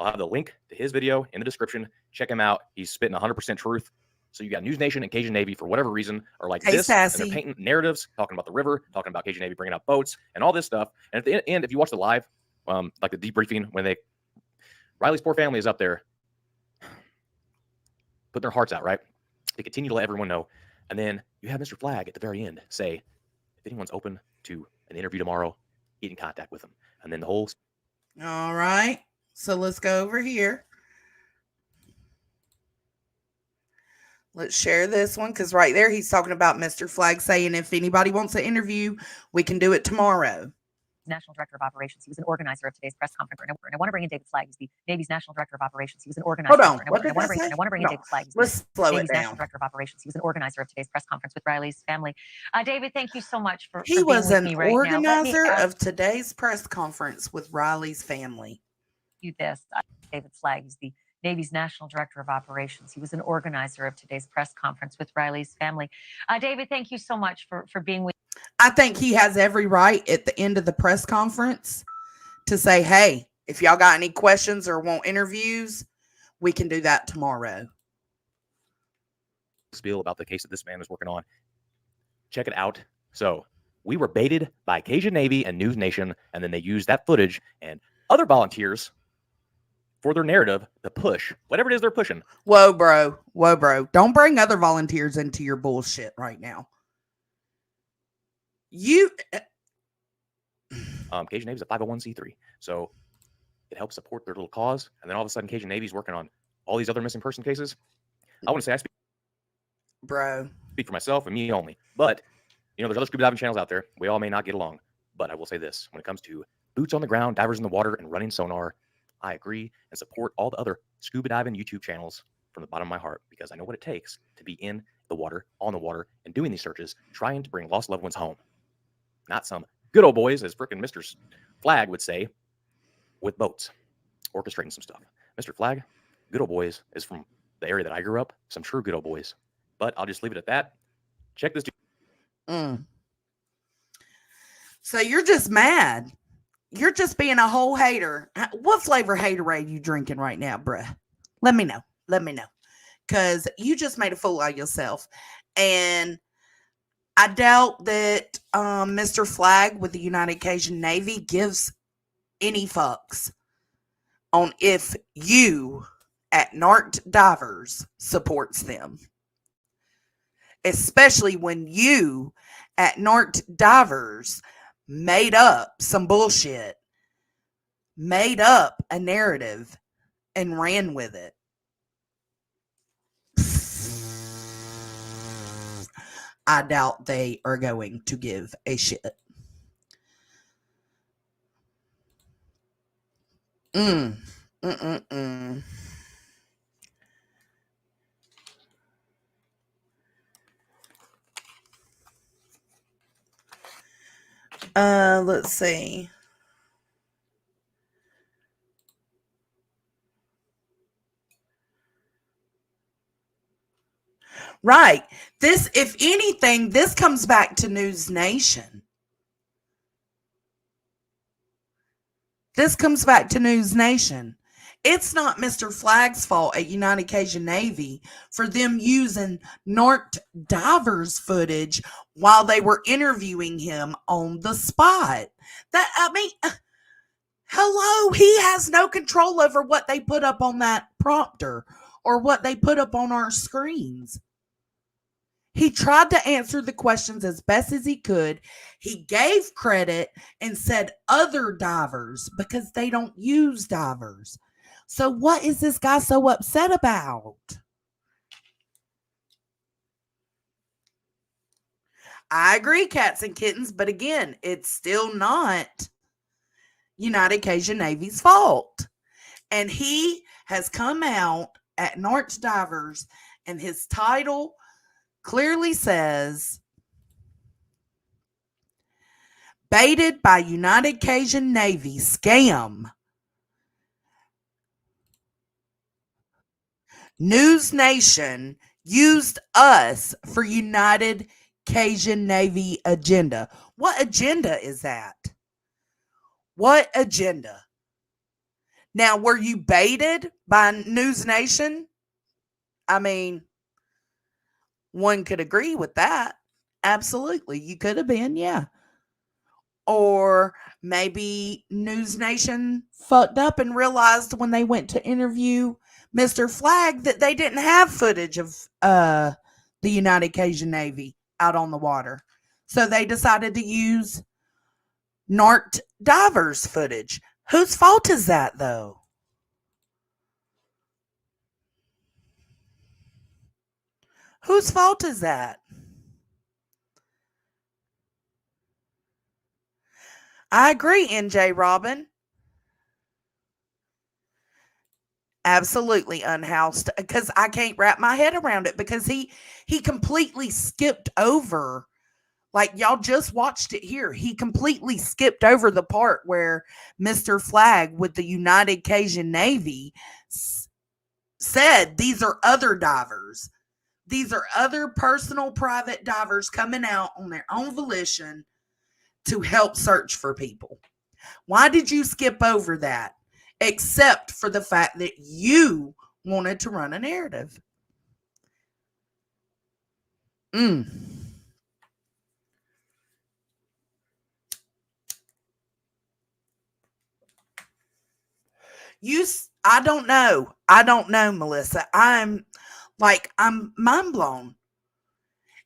I'll have the link to his video in the description. Check him out. He's spitting 100% truth. So you got News Nation and Cajun Navy, for whatever reason, are like Hey, this. Sassy. And they're painting narratives, talking about the river, talking about Cajun Navy bringing out boats and all this stuff. And at the end, if you watch the live, like the debriefing, when Riley's poor family is up there putting their hearts out, right? They continue to let everyone know. And then you have Mr. Flag at the very end say, if anyone's open to an interview tomorrow, get in contact with them. And then the whole... All right. So let's go over here. Let's share this one because right there he's talking about Mr. Flag saying if anybody wants an interview, we can do it tomorrow. National Director of Operations. He was an organizer of today's press conference. And I want to bring in David Flagg. He's the Navy's National Director of Operations. He was an organizer. Hold on. And What I did want I to say? bring in David Flagg. He's the Let's slow it Navy's National down. Director of Operations. He was an organizer of today's press conference with Riley's family. David, thank you so much for He being was with an me right now. Let me organizer ask of today's press conference with Riley's family. you this. David Flagg. He's the Navy's National Director of Operations. He was an organizer of today's press conference with Riley's family. David, thank you so much for being with I think he has every right at the end of the press conference to say, hey, if y'all got any questions or want interviews, we can do that tomorrow. Spiel about the case that this man is working on. Check it out. So we were baited by Cajun Navy and News Nation, and then they used that footage and other volunteers for their narrative to push whatever it is they're pushing. Whoa, bro. Whoa, bro. Don't bring other volunteers into your bullshit right now. Cajun Navy is a 501c3, so it helps support their little cause. And then all of a sudden, Cajun Navy is working on all these other missing person cases. I want to say I speak for myself and me only, but there's other scuba diving channels out there. We all may not get along, but I will say this: when it comes to boots on the ground, divers in the water, and running sonar, I agree and support all the other scuba diving YouTube channels from the bottom of my heart, because I know what it takes to be in the water, on the water, and doing these searches, trying to bring lost loved ones home. Not some good old boys, as frickin' Mr. Flagg would say, with boats, orchestrating some stuff. Mr. Flagg, good old boys, is from the area that I grew up. Some true good old boys. But I'll just leave it at that. Check this. So you're just mad. You're just being a whole hater. What flavor haterade you drinking right now, bruh? Let me know. Because you just made a fool out of yourself. And I doubt that Mr. Flagg with the United Cajun Navy gives any fucks on if you at Narked Divers supports them. Especially when you at Narked Divers made up some bullshit, made up a narrative, and ran with it. I doubt they are going to give a shit. Let's see. Right. This, if anything, this comes back to News Nation. It's not Mr. Flagg's fault at United Cajun Navy for them using Narked Divers footage while they were interviewing him on the spot. Hello, he has no control over what they put up on that prompter or what they put up on our screens. He tried to answer the questions as best as he could. He gave credit and said other divers because they don't use divers. So what is this guy so upset about? I agree, cats and kittens, but again, it's still not United Cajun Navy's fault. And he has come out at Narked Divers, and his title clearly says, baited by United Cajun Navy scam. News Nation used us for United Cajun Navy agenda. What agenda is that? What agenda? Now, were you baited by News Nation? I mean, one could agree with that. Absolutely. You could have been, yeah. Or maybe News Nation fucked up and realized when they went to interview Mr. Flagg that they didn't have footage of the United Cajun Navy out on the water. So they decided to use Narked Divers footage. Whose fault is that, though? Whose fault is that? I agree, NJ Robin. Absolutely unhoused, because I can't wrap my head around it, because he completely skipped over, like y'all just watched it here. He completely skipped over the part where Mr. Flag with the United Cajun Navy said these are other divers. These are other personal private divers coming out on their own volition to help search for people. Why did you skip over that? Except for the fact that you wanted to run a narrative. I don't know. I don't know, Melissa. I'm mind blown.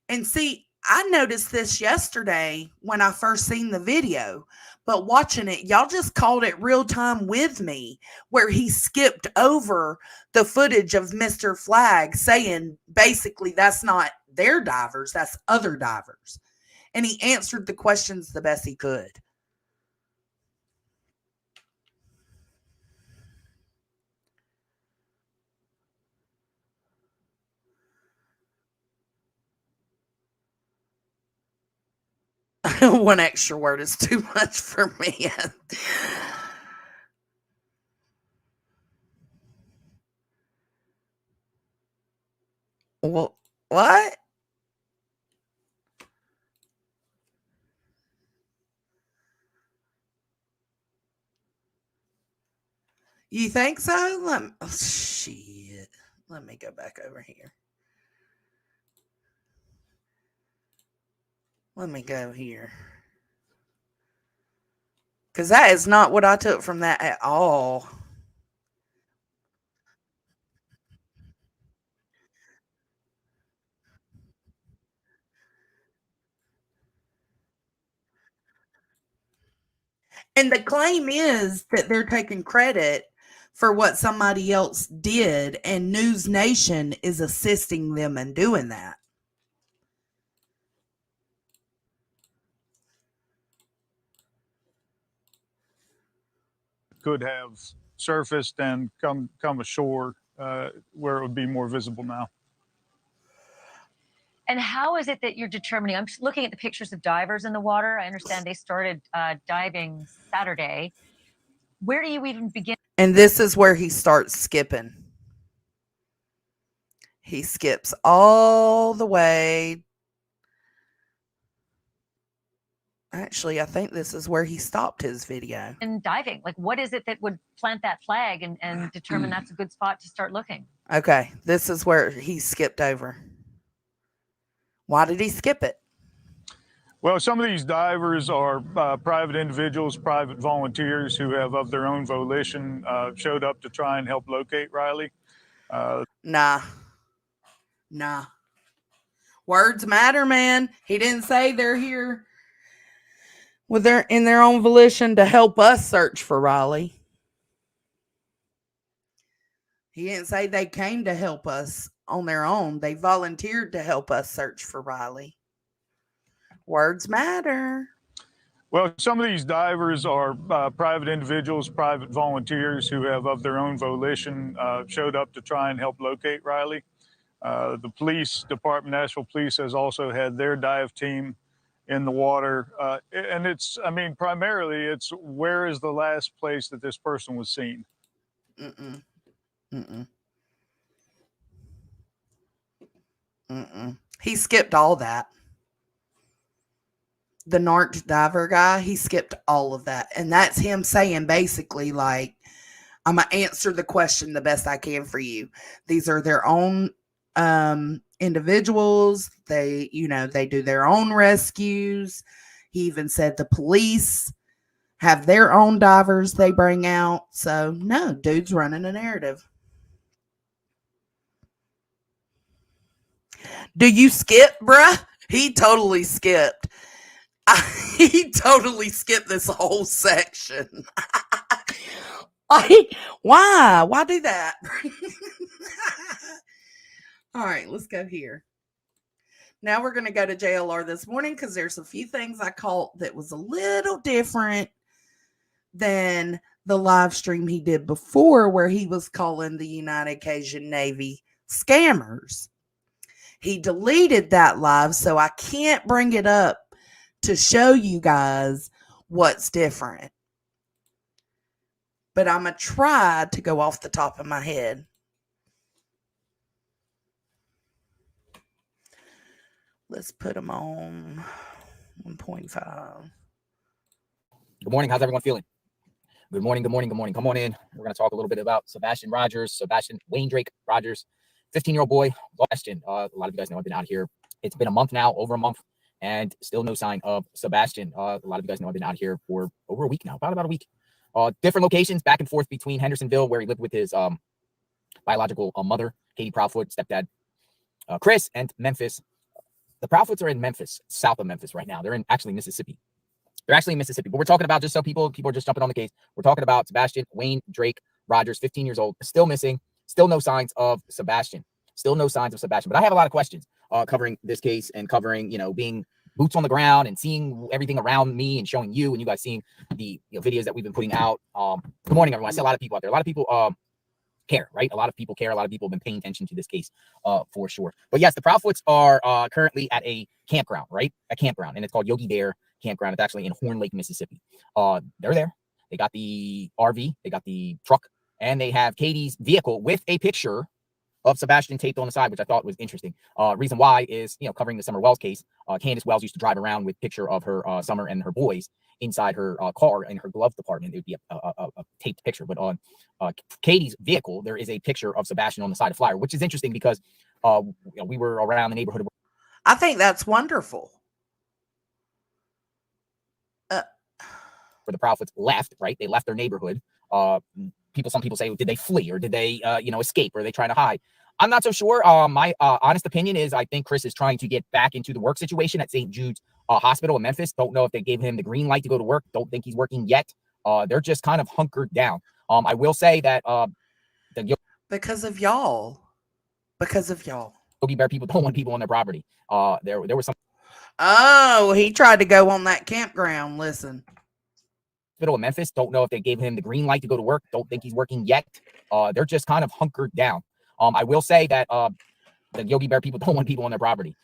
And see, I noticed this yesterday when I first seen the video, but watching it, y'all just called it real time with me, where he skipped over the footage of Mr. Flag saying basically that's not their divers, that's other divers. And he answered the questions the best he could. One extra word is too much for me. Well, what? You think so? Shit. Let me go back over here. Let me go here. Because that is not what I took from that at all. And the claim is that they're taking credit for what somebody else did, and News Nation is assisting them in doing that. Could have surfaced and come ashore where it would be more visible now. And how is it that you're determining? I'm just looking at the pictures of divers in the water. I understand they started diving Saturday. Where do you even begin? And this is where he starts skipping. He skips all the way. Actually, I think this is where he stopped his video. And diving, like what is it that would plant that flag and determine that's a good spot to start looking? Okay, this is where he skipped over. Why did he skip it? Well, some of these divers are private individuals, private volunteers who have, of their own volition, showed up to try and help locate Riley. Nah. Words matter, man. He didn't say they're here with in their own volition to help us search for Riley. He didn't say they came to help us on their own. They volunteered to help us search for Riley. Words matter. Well, some of these divers are private individuals, private volunteers who have, of their own volition, showed up to try and help locate Riley. The police department, Nashville Police, has also had their dive team in the water. And it's, I mean, primarily it's where is the last place that this person was seen? He skipped all that. The Narked Diver guy, he skipped all of that. And that's him saying basically, like, I'm going to answer the question the best I can for you. These are their own individuals. They, they do their own rescues. He even said the police have their own divers they bring out. So, no, dude's running a narrative. Do you skip, bruh? He totally skipped. He totally skipped this whole section. Why? Why do that? All right, let's go here. Now we're going to go to JLR this morning because there's a few things I caught that was a little different than the live stream he did before, where he was calling the United Cajun Navy scammers. He deleted that live, so I can't bring it up to show you guys what's different. But I'm going to try to go off the top of my head. Let's put them on 1.5. Good morning. How's everyone feeling? Good morning. Good morning. Good morning. Come on in. We're going to talk a little bit about Sebastian Wayne Drake Rogers, 15-year-old boy. Sebastian, a lot of you guys know I've been out here. It's been a month now, over a month, and still no sign of Sebastian. A lot of you guys know I've been out here for over a week now, about a week. Different locations, back and forth between Hendersonville, where he lived with his biological mother, Katie Proudfoot, stepdad, Chris, and Memphis. The Proudfoots are in Memphis, south of Memphis right now. They're in actually Mississippi. They're actually in Mississippi. But we're talking about, just so people are just jumping on the case, we're talking about Sebastian Wayne Drake Rogers, 15 years old, still missing, still no signs of Sebastian. Still no signs of Sebastian. But I have a lot of questions covering this case and covering, being boots on the ground and seeing everything around me and showing you and you guys seeing the videos that we've been putting out. Good morning, everyone. I see a lot of people out there. A lot of people care, right? A lot of people care. A lot of people have been paying attention to this case for sure. But yes, the Proudfoots are currently at a campground, right? A campground, and it's called Yogi Bear Campground. It's actually in Horn Lake, Mississippi. They're there. They got the RV, they got the truck, and they have Katie's vehicle with a picture of Sebastian taped on the side, which I thought was interesting. Reason why is, covering the Summer Wells case, Candace Wells used to drive around with picture of her Summer and her boys inside her car in her glove department. It would be a taped picture. But on Katie's vehicle, there is a picture of Sebastian on the side of flyer, which is interesting because we were around the neighborhood. I think that's wonderful. Where the Proudfoots left, right? They left their neighborhood. Some people say, did they flee or did they, escape or are they trying to hide? I'm not so sure. My honest opinion is I think Chris is trying to get back into the work situation at St. Jude's Hospital in Memphis. Don't know if they gave him the green light to go to work. Don't think he's working yet. They're just kind of hunkered down. I will say that because of y'all. Yogi Bear people don't want people on their property. There was some. Oh, he tried to go on that campground. Listen. Hospital in Memphis. Don't know if they gave him the green light to go to work. Don't think he's working yet. They're just kind of hunkered down. I will say that the Yogi Bear people don't want people on their property.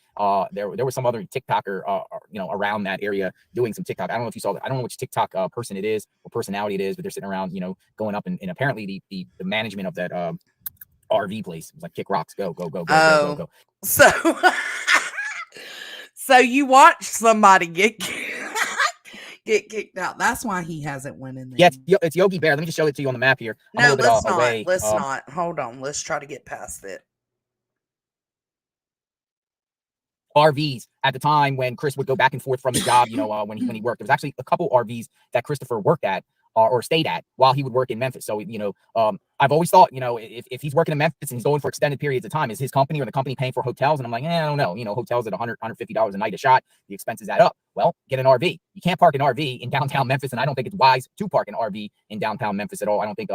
There was some other TikToker, around that area doing some TikTok. I don't know if you saw that. I don't know which TikTok person it is or personality it is, but they're sitting around, going up and apparently the management of that RV place was like, kick rocks, go. So, so you watch somebody get kicked out. That's why he hasn't went in there. Yeah, it's Yogi Bear. Let me just show it to you on the map here. No, let's not. Let's not. Hold on. Let's try to get past it. RVs at the time when Chris would go back and forth from the job, when he worked. There was actually a couple RVs that Christopher worked at or stayed at while he would work in Memphis. So, I've always thought, if he's working in Memphis and he's going for extended periods of time, is his company or the company paying for hotels? And I'm like, I don't know. Hotels at $100, $150 a night a shot. The expenses add up. Well, get an RV. You can't park an RV in downtown Memphis, and I don't think it's wise to park an RV in downtown Memphis at all. I don't think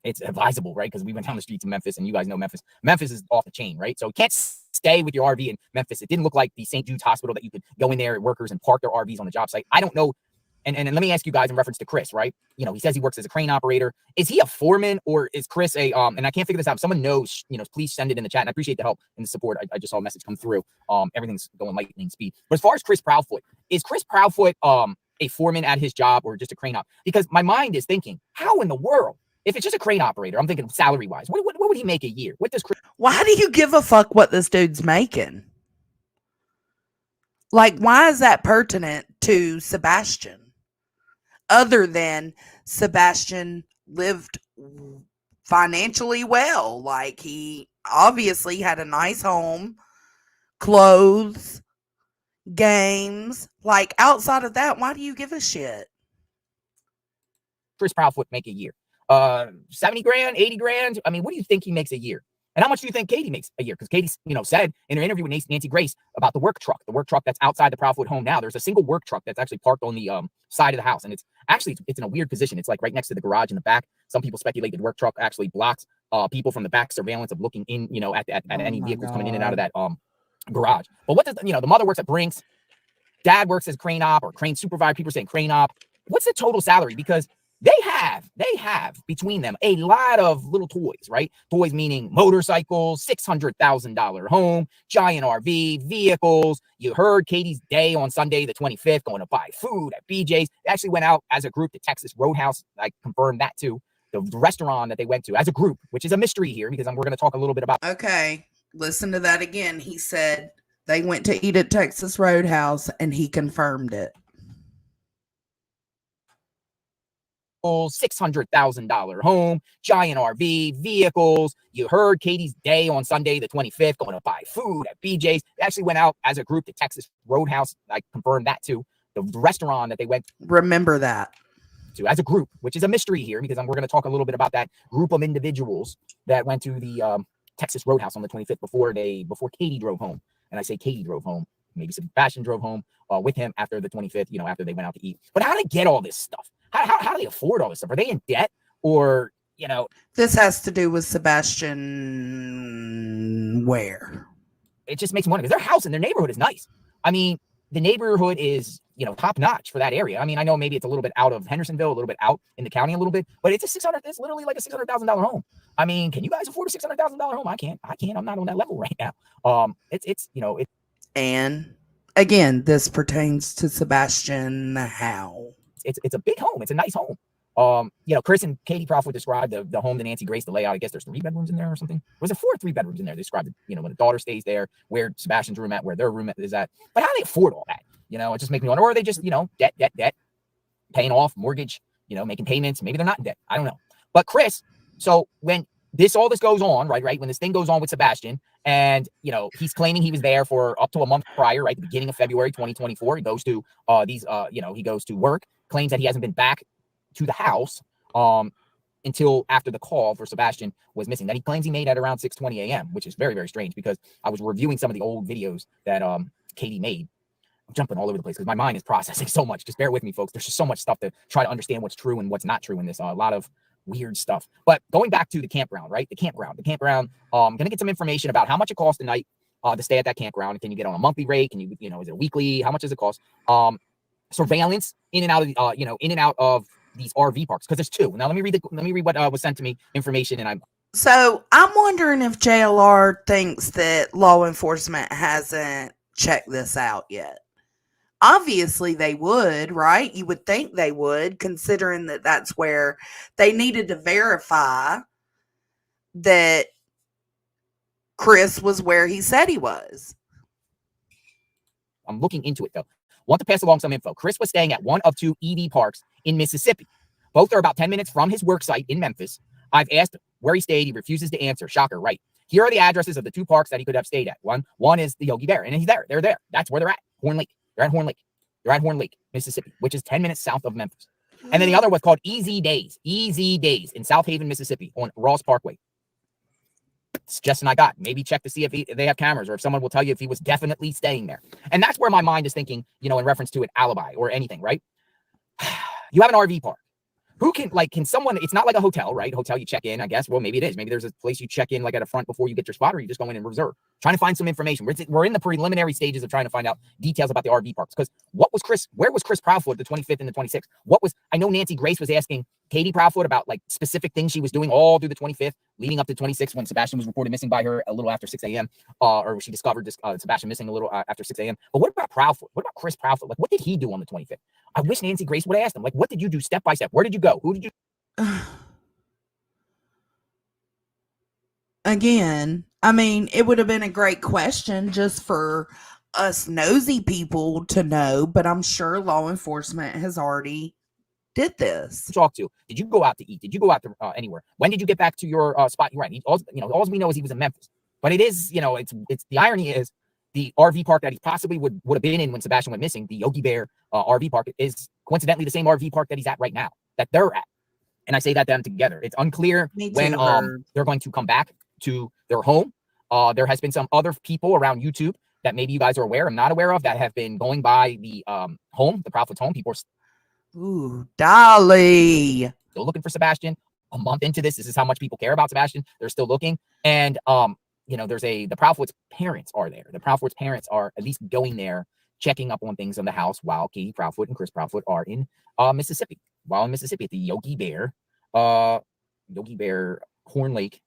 it's advisable, right? Because we went down the streets of Memphis, and you guys know Memphis. Memphis is off the chain, right? So you can't stay with your RV in Memphis. It didn't look like the St. Jude's Hospital that you could go in there, workers, and park their RVs on the job site. I don't know. And let me ask you guys in reference to Chris, right? He says he works as a crane operator. Is he a foreman or is Chris a, and I can't figure this out. If someone knows, please send it in the chat. And I appreciate the help and the support. I just saw a message come through. Everything's going lightning speed. But as far as Chris Proudfoot, is Chris Proudfoot a foreman at his job or just a crane op? Because my mind is thinking, how in the world, if it's just a crane operator, I'm thinking salary wise, what would he make a year? What does Chris? Why do you give a fuck what this dude's making? Like, why is that pertinent to Sebastian? Other than Sebastian lived financially well. Like, he obviously had a nice home, clothes, games. Like, outside of that, why do you give a shit? Chris Proudfoot make a year? 70 grand, 80 grand. I mean, what do you think he makes a year? And how much do you think Katie makes a year? Because Katie, said in her interview with Nancy Grace about the work truck that's outside the Proudfoot home now. There's a single work truck that's actually parked on the side of the house. And it's in a weird position. It's like right next to the garage in the back. Some people speculate the work truck actually blocks people from the back surveillance of looking in, at any vehicles coming in and out of that garage. But what does, the mother works at Brinks, dad works as crane op or crane supervisor. People are saying crane op. What's the total salary? Because they have between them a lot of little toys, right? Toys meaning motorcycles, $600,000 home, giant RV, vehicles. You heard Katie's day on Sunday, the 25th, going to buy food at BJ's. They actually went out as a group to Texas Roadhouse. I confirmed that too. The restaurant that they went to as a group, which is a mystery here because we're going to talk a little bit about. Okay, listen to that again. He said they went to eat at Texas Roadhouse and he confirmed it. $600,000 home, giant RV, vehicles. You heard Katie's day on Sunday, the 25th, going to buy food at BJ's. They actually went out as a group to Texas Roadhouse. I confirmed that too. The restaurant that they went. Remember that. To as a group, which is a mystery here because we're going to talk a little bit about that group of individuals that went to the Texas Roadhouse on the 25th before Katie drove home. And I say Katie drove home. Maybe Sebastian drove home with him after the 25th, after they went out to eat. But how do they get all this stuff? How do they afford all this stuff? Are they in debt or, This has to do with Sebastian where? It just makes me wonder because their house and their neighborhood is nice. I mean, the neighborhood is, top notch for that area. I mean, I know maybe it's a little bit out of Hendersonville, a little bit out in the county a little bit, but it's literally like a $600,000 home. I mean, can you guys afford a $600,000 home? I can't. I'm not on that level right now. And again, this pertains to Sebastian how? It's a big home. It's a nice home. Chris and Katie Proudfoot described the home that Nancy Grace, the layout. I guess there's 3 bedrooms in there or something. Was it 4 or 3 bedrooms in there? They described it, when the daughter stays there, where Sebastian's room at, where their room is at. But how do they afford all that? It just makes me wonder. Or are they just, debt, paying off mortgage, making payments? Maybe they're not in debt. I don't know. But Chris, so when all this goes on, right? When this thing goes on with Sebastian and, he's claiming he was there for up to a month prior, right? The beginning of February, 2024, he goes to he goes to work, claims that he hasn't been back to the house until after the call for Sebastian was missing that he claims he made at around 6:20 a.m., which is very, very strange because I was reviewing some of the old videos that Katie made. I'm jumping all over the place because my mind is processing so much. Just bear with me, folks. There's just so much stuff to try to understand what's true and what's not true in this. A lot of weird stuff. But going back to the campground, right? The campground. I'm gonna get some information about how much it costs a night to stay at that campground. Can you get on a monthly rate? Can you, is it a weekly? How much does it cost? Surveillance in and out of these RV parks, because there's 2. Now let me read what was sent to me information, and So I'm wondering if JLR thinks that law enforcement hasn't checked this out yet. Obviously they would, right? You would think they would, considering that that's where they needed to verify that Chris was where he said he was. I'm looking into it though. Want to pass along some info. Chris was staying at one of 2 EV parks in Mississippi. Both are about 10 minutes from his work site in Memphis. I've asked where he stayed. He refuses to answer. Shocker, right? Here are the addresses of the 2 parks that he could have stayed at. One is the Yogi Bear, and he's there. They're there. That's where they're at. Horn Lake. They're at Horn Lake. They're at Horn Lake, Mississippi, which is 10 minutes south of Memphis. And then the other was called Easy Days in South Haven, Mississippi on Ross Parkway. Suggestion I got. Maybe check to see if they have cameras or if someone will tell you if he was definitely staying there. And that's where my mind is thinking, in reference to an alibi or anything, right? You have an RV park. Who can someone, it's not like a hotel, right? Hotel, you check in, I guess. Well, maybe it is. Maybe there's a place you check in like at a front before you get your spot, or you just go in and reserve. Trying to find some information. We're in the preliminary stages of trying to find out details about the RV parks. Because where was Chris Proudfoot the 25th and the 26th? I know Nancy Grace was asking Katie Proudfoot about like specific things she was doing all through the 25th, leading up to 26th when Sebastian was reported missing by her a little after 6 a.m. Or she discovered Sebastian missing a little after 6 a.m. But what about Proudfoot? What about Chris Proudfoot? Like, what did he do on the 25th? I wish Nancy Grace would have asked him, like, what did you do step by step? Where did you go? Who did you? Again, I mean, it would have been a great question just for us nosy people to know, but I'm sure law enforcement has already did this. Talk to? Did you go out to eat? Did you go out to anywhere? When did you get back to your spot? You're right. All we know is he was in Memphis. But it is, it's the irony is the RV park that he possibly would have been in when Sebastian went missing, the Yogi Bear RV park, is coincidentally the same RV park that he's at right now, that they're at. And I say that them together. It's unclear when they're going to come back to their home. There has been some other people around YouTube that maybe you guys are aware, I'm not aware of, that have been going by the home, the Proudfoot's home. People are Dolly still looking for Sebastian. A month into this is how much people care about Sebastian. They're still looking. And the Proudfoot's parents are there. The Proudfoot's parents are at least going there, checking up on things in the house while Katie Proudfoot and Chris Proudfoot are in Mississippi. While in Mississippi at the Yogi Bear Horn Lake.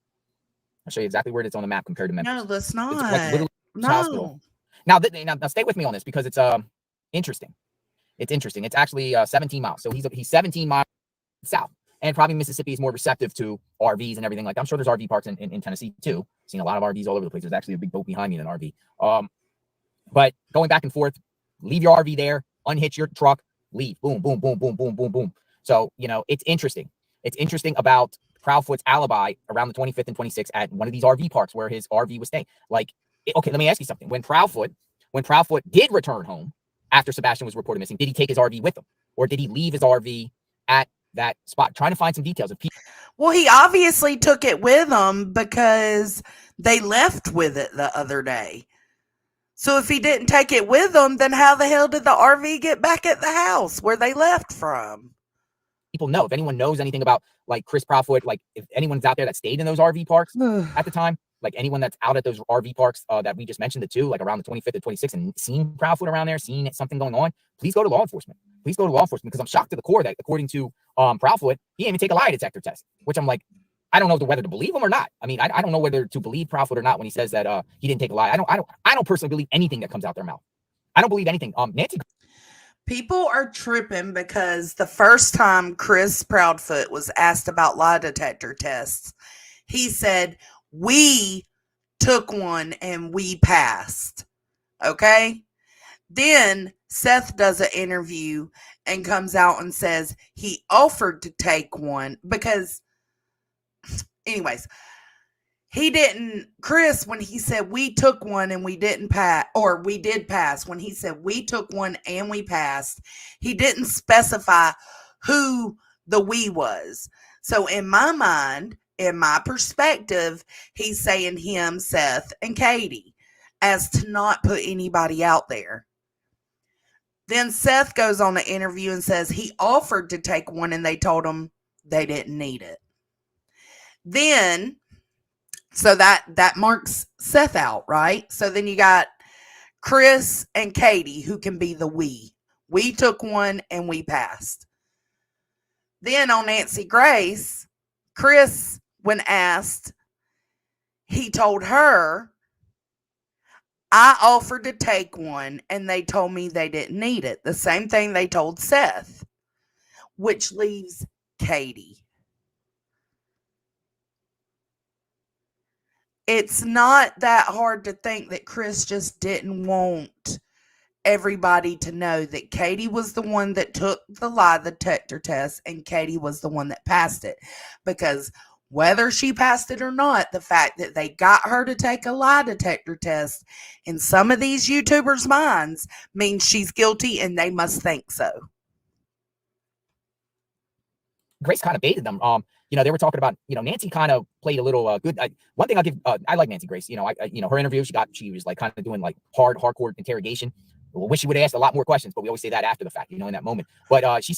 I'll show you exactly where it's on the map compared to Memphis. No, let's not. It's like literally hospital. No. Now stay with me on this because it's interesting. It's interesting. It's actually 17 miles. So he's 17 miles south. And probably Mississippi is more receptive to RVs and everything like that. I'm sure there's RV parks in Tennessee too. Seen a lot of RVs all over the place. There's actually a big boat behind me in an RV. But going back and forth, leave your RV there, unhitch your truck, leave. Boom, boom, boom, boom, boom, boom, boom. So, it's interesting. It's interesting about Proudfoot's alibi around the 25th and 26th at one of these RV parks where his RV was staying. Like, okay, let me ask you something. When Proudfoot did return home after Sebastian was reported missing, did he take his RV with him? Or did he leave his RV at that spot? Trying to find some details of people. Well, he obviously took it with him because they left with it the other day. So if he didn't take it with them, then how the hell did the RV get back at the house where they left from? People know. If anyone knows anything about like Chris Proudfoot, like if anyone's out there that stayed in those RV parks at the time, like anyone that's out at those RV parks that we just mentioned, the two, like around the 25th and 26th, and seen Proudfoot around there, seen something going on, please go to law enforcement. Please go to law enforcement, because I'm shocked to the core that according to Proudfoot, he didn't even take a lie detector test, which I'm like, I don't know whether to believe him or not. I mean, I don't know whether to believe Proudfoot or not when he says that he didn't take a lie. I don't personally believe anything that comes out their mouth. I don't believe anything. Nancy. People are tripping because the first time Chris Proudfoot was asked about lie detector tests, he said, we took one and we passed. Okay? Then Seth does an interview and comes out and says he offered to take one because, anyways, he didn't, Chris, when he said we took one and we didn't pass, or we did pass, when he said we took one and we passed, he didn't specify who the we was. So in my mind, in my perspective, he's saying him, Seth, and Katie, as to not put anybody out there. Then Seth goes on the interview and says he offered to take one and they told him they didn't need it. Then, so that marks Seth out, right? So then you got Chris and Katie, who can be the we. We took one and we passed. Then on Nancy Grace, Chris, when asked, he told her, I offered to take one and they told me they didn't need it. The same thing they told Seth, which leaves Katie. It's not that hard to think that Chris just didn't want everybody to know that Katie was the one that took the lie detector test and Katie was the one that passed it. Because whether she passed it or not, the fact that they got her to take a lie detector test in some of these YouTubers' minds means she's guilty and they must think so. Grace kind of baited them. They were talking about, Nancy kind of played a little good. One thing I'll give, I like Nancy Grace. Her interview, she was like kind of doing like hardcore interrogation. I wish she would have asked a lot more questions, but we always say that after the fact, in that moment. But she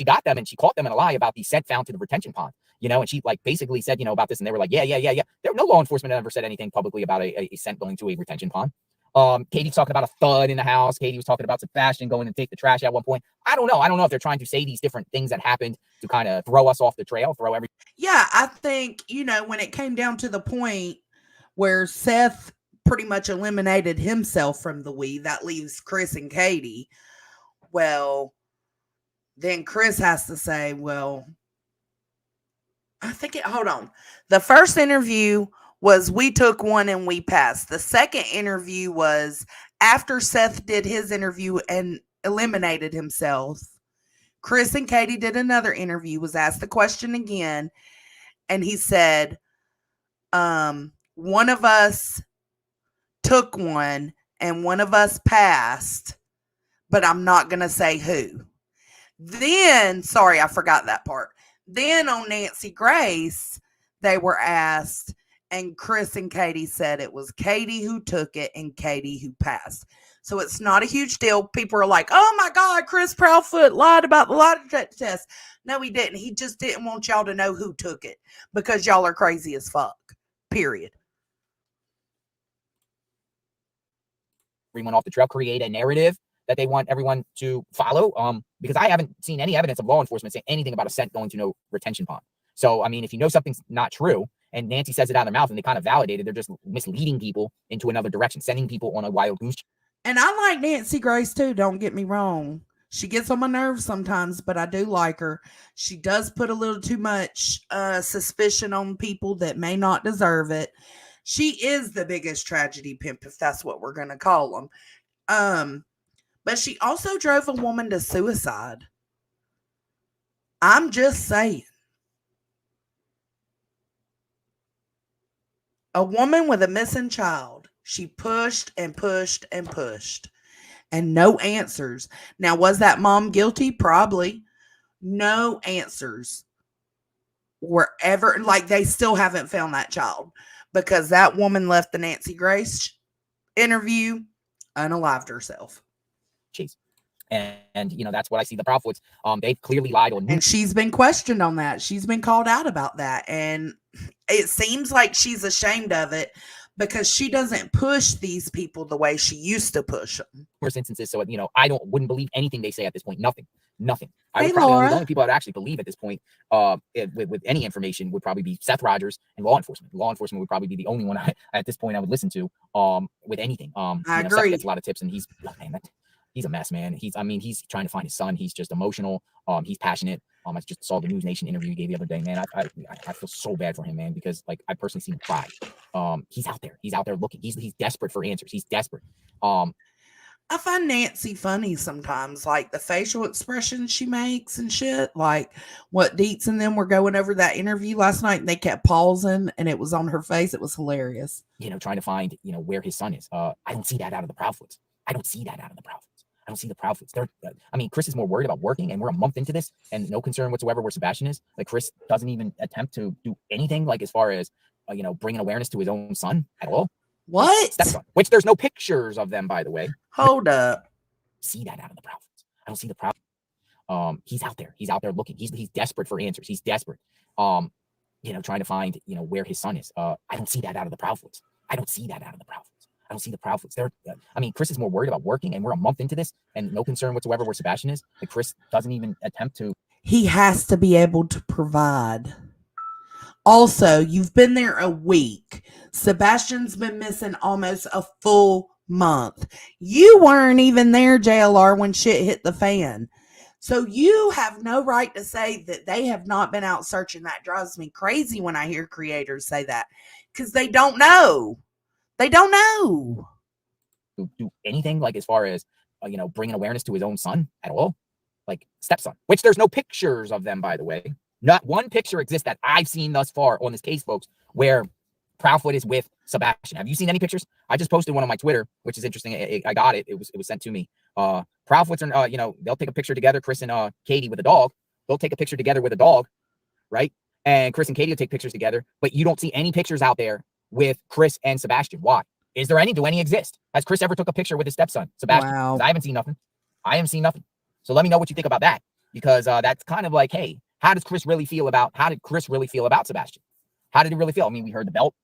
got them and she caught them in a lie about the scent found to the retention pond. And she like basically said, about this, and they were like, yeah. There no law enforcement ever said anything publicly about a scent going to a retention pond. Katie's talking about a thud in the house. Katie was talking about Sebastian going to take the trash at one point. I don't know if they're trying to say these different things that happened to kind of throw us off the trail, Yeah, I think, when it came down to the point where Seth pretty much eliminated himself from the we, that leaves Chris and Katie. Well, then Chris has to say, well, hold on. The first interview was we took one and we passed. The second interview was after Seth did his interview and eliminated himself. Chris and Katie did another interview, was asked the question again, and he said, one of us took one and one of us passed, but I'm not going to say who. Then, sorry, I forgot that part. Then on Nancy Grace, they were asked, and Chris and Katie said it was Katie who took it and Katie who passed. So it's not a huge deal. People are like, oh my God, Chris Proudfoot lied about the lie detector test. No, he didn't. He just didn't want y'all to know who took it because y'all are crazy as fuck. Period. everyone off the trail, create a narrative that they want everyone to follow. Because I haven't seen any evidence of law enforcement saying anything about a scent going to no retention pond. So, I mean, if you know something's not true and Nancy says it out of their mouth and they kind of validate it, they're just misleading people into another direction, sending people on a wild goose chase. And I like Nancy Grace too, don't get me wrong. She gets on my nerves sometimes, but I do like her. She does put a little too much suspicion on people that may not deserve it. She is the biggest tragedy pimp, if that's what we're going to call them. But she also drove a woman to suicide. I'm just saying. A woman with a missing child. She pushed and pushed and pushed. And no answers. Now, was that mom guilty? Probably. No answers were ever, like, they still haven't found that child because that woman left the Nancy Grace interview unalived herself. Chase. And you know, that's what I see the Proudfoots. They've clearly lied on. And she's been questioned on that. She's been called out about that. And it seems like she's ashamed of it because she doesn't push these people the way she used to push them. Numerous instances. So, you know, I wouldn't believe anything they say at this point. Nothing. I Hey, would probably Laura. the only people I would actually believe at this point with any information would probably be Seth Rogers and law enforcement. Law enforcement would probably be the only one at this point I would listen to with anything. I Seth agree. gets a lot of tips and he's a mess, man. He's trying to find his son. He's just emotional. He's passionate. I just saw the News Nation interview he gave the other day, man. I feel so bad for him, man, because like I personally seen him cry. He's out there looking. He's desperate for answers. He's desperate. I find Nancy funny sometimes, like the facial expressions she makes and shit. Like what Dietz and them were going over that interview last night, and they kept pausing, and it was on her face. It was hilarious. You know, trying to find, you know, where his son is. I don't see that out of the Proudfoots. I don't see the Proudfoots. I mean, Chris is more worried about working, and we're a month into this, and no concern whatsoever where Sebastian is. Like, Chris doesn't even attempt to do anything, like as far as you know, bringing awareness to his own son at all. What? Stepson, which there's no pictures of them, by the way. Hold up. See that out of the Proudfoots. I don't see the Proudfoots. He's out there looking. He's desperate for answers. He's desperate. You know, trying to find, you know, where his son is. I don't see that out of the Proudfoots. I don't see the Proudfoots. I mean, Chris is more worried about working, and we're a month into this, and no concern whatsoever where Sebastian is. Like, Chris doesn't even attempt to. He has to be able to provide. Also, you've been there a week. Sebastian's been missing almost a full month. You weren't even there, JLR, when shit hit the fan. So you have no right to say that they have not been out searching. That drives me crazy when I hear creators say that because they don't know. They don't know. Do anything, like as far as you know, bringing awareness to his own son at all. Like stepson, which there's no pictures of them, by the way. Not one picture exists that I've seen thus far on this case, folks, where Proudfoot is with Sebastian. Have you seen any pictures? I just posted one on my Twitter, which is interesting. I got it. It was sent to me. Proudfoots are, you know, they'll take a picture together, Chris and Katie with a dog. They'll take a picture together with a dog, right? And Chris and Katie will take pictures together, but you don't see any pictures out there with Chris and Sebastian. Why? Is there any? Do any exist? Has Chris ever took a picture with his stepson, Sebastian? Wow. I haven't seen nothing. So let me know what you think about that, because that's kind of like, hey, how did Chris really feel about Sebastian? How did he really feel? I mean, we heard the belt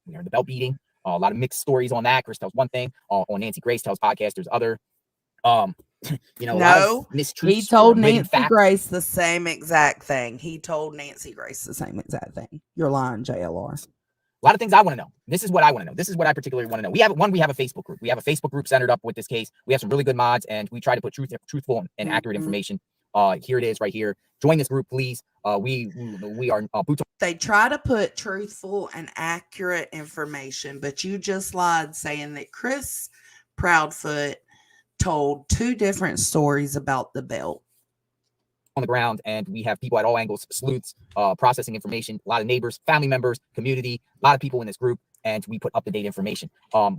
beating, a lot of mixed stories on that. Chris tells one thing, on Nancy Grace tells podcast there's other, you know, no, mistruths. he told Nancy Grace the same exact thing. You're lying, JLR. A lot of things I want to know. This is what I want to know. This is what I particularly want to know. We have a Facebook group. We have a Facebook group centered up with this case. We have some really good mods, and we try to put truthful and accurate information. Here it is right here. Join this group, please. We are boots. They try to put truthful and accurate information, but you just lied saying that Chris Proudfoot told two different stories about the belt. On the ground, and we have people at all angles, sleuths, processing information, a lot of neighbors, family members, community, a lot of people in this group, and we put up-to-date information.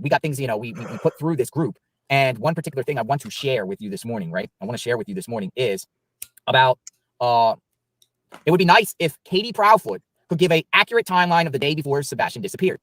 We got things, you know, we put through this group, and one particular thing I want to share with you this morning, right? Is about, it would be nice if Katie Proudfoot could give an accurate timeline of the day before Sebastian disappeared.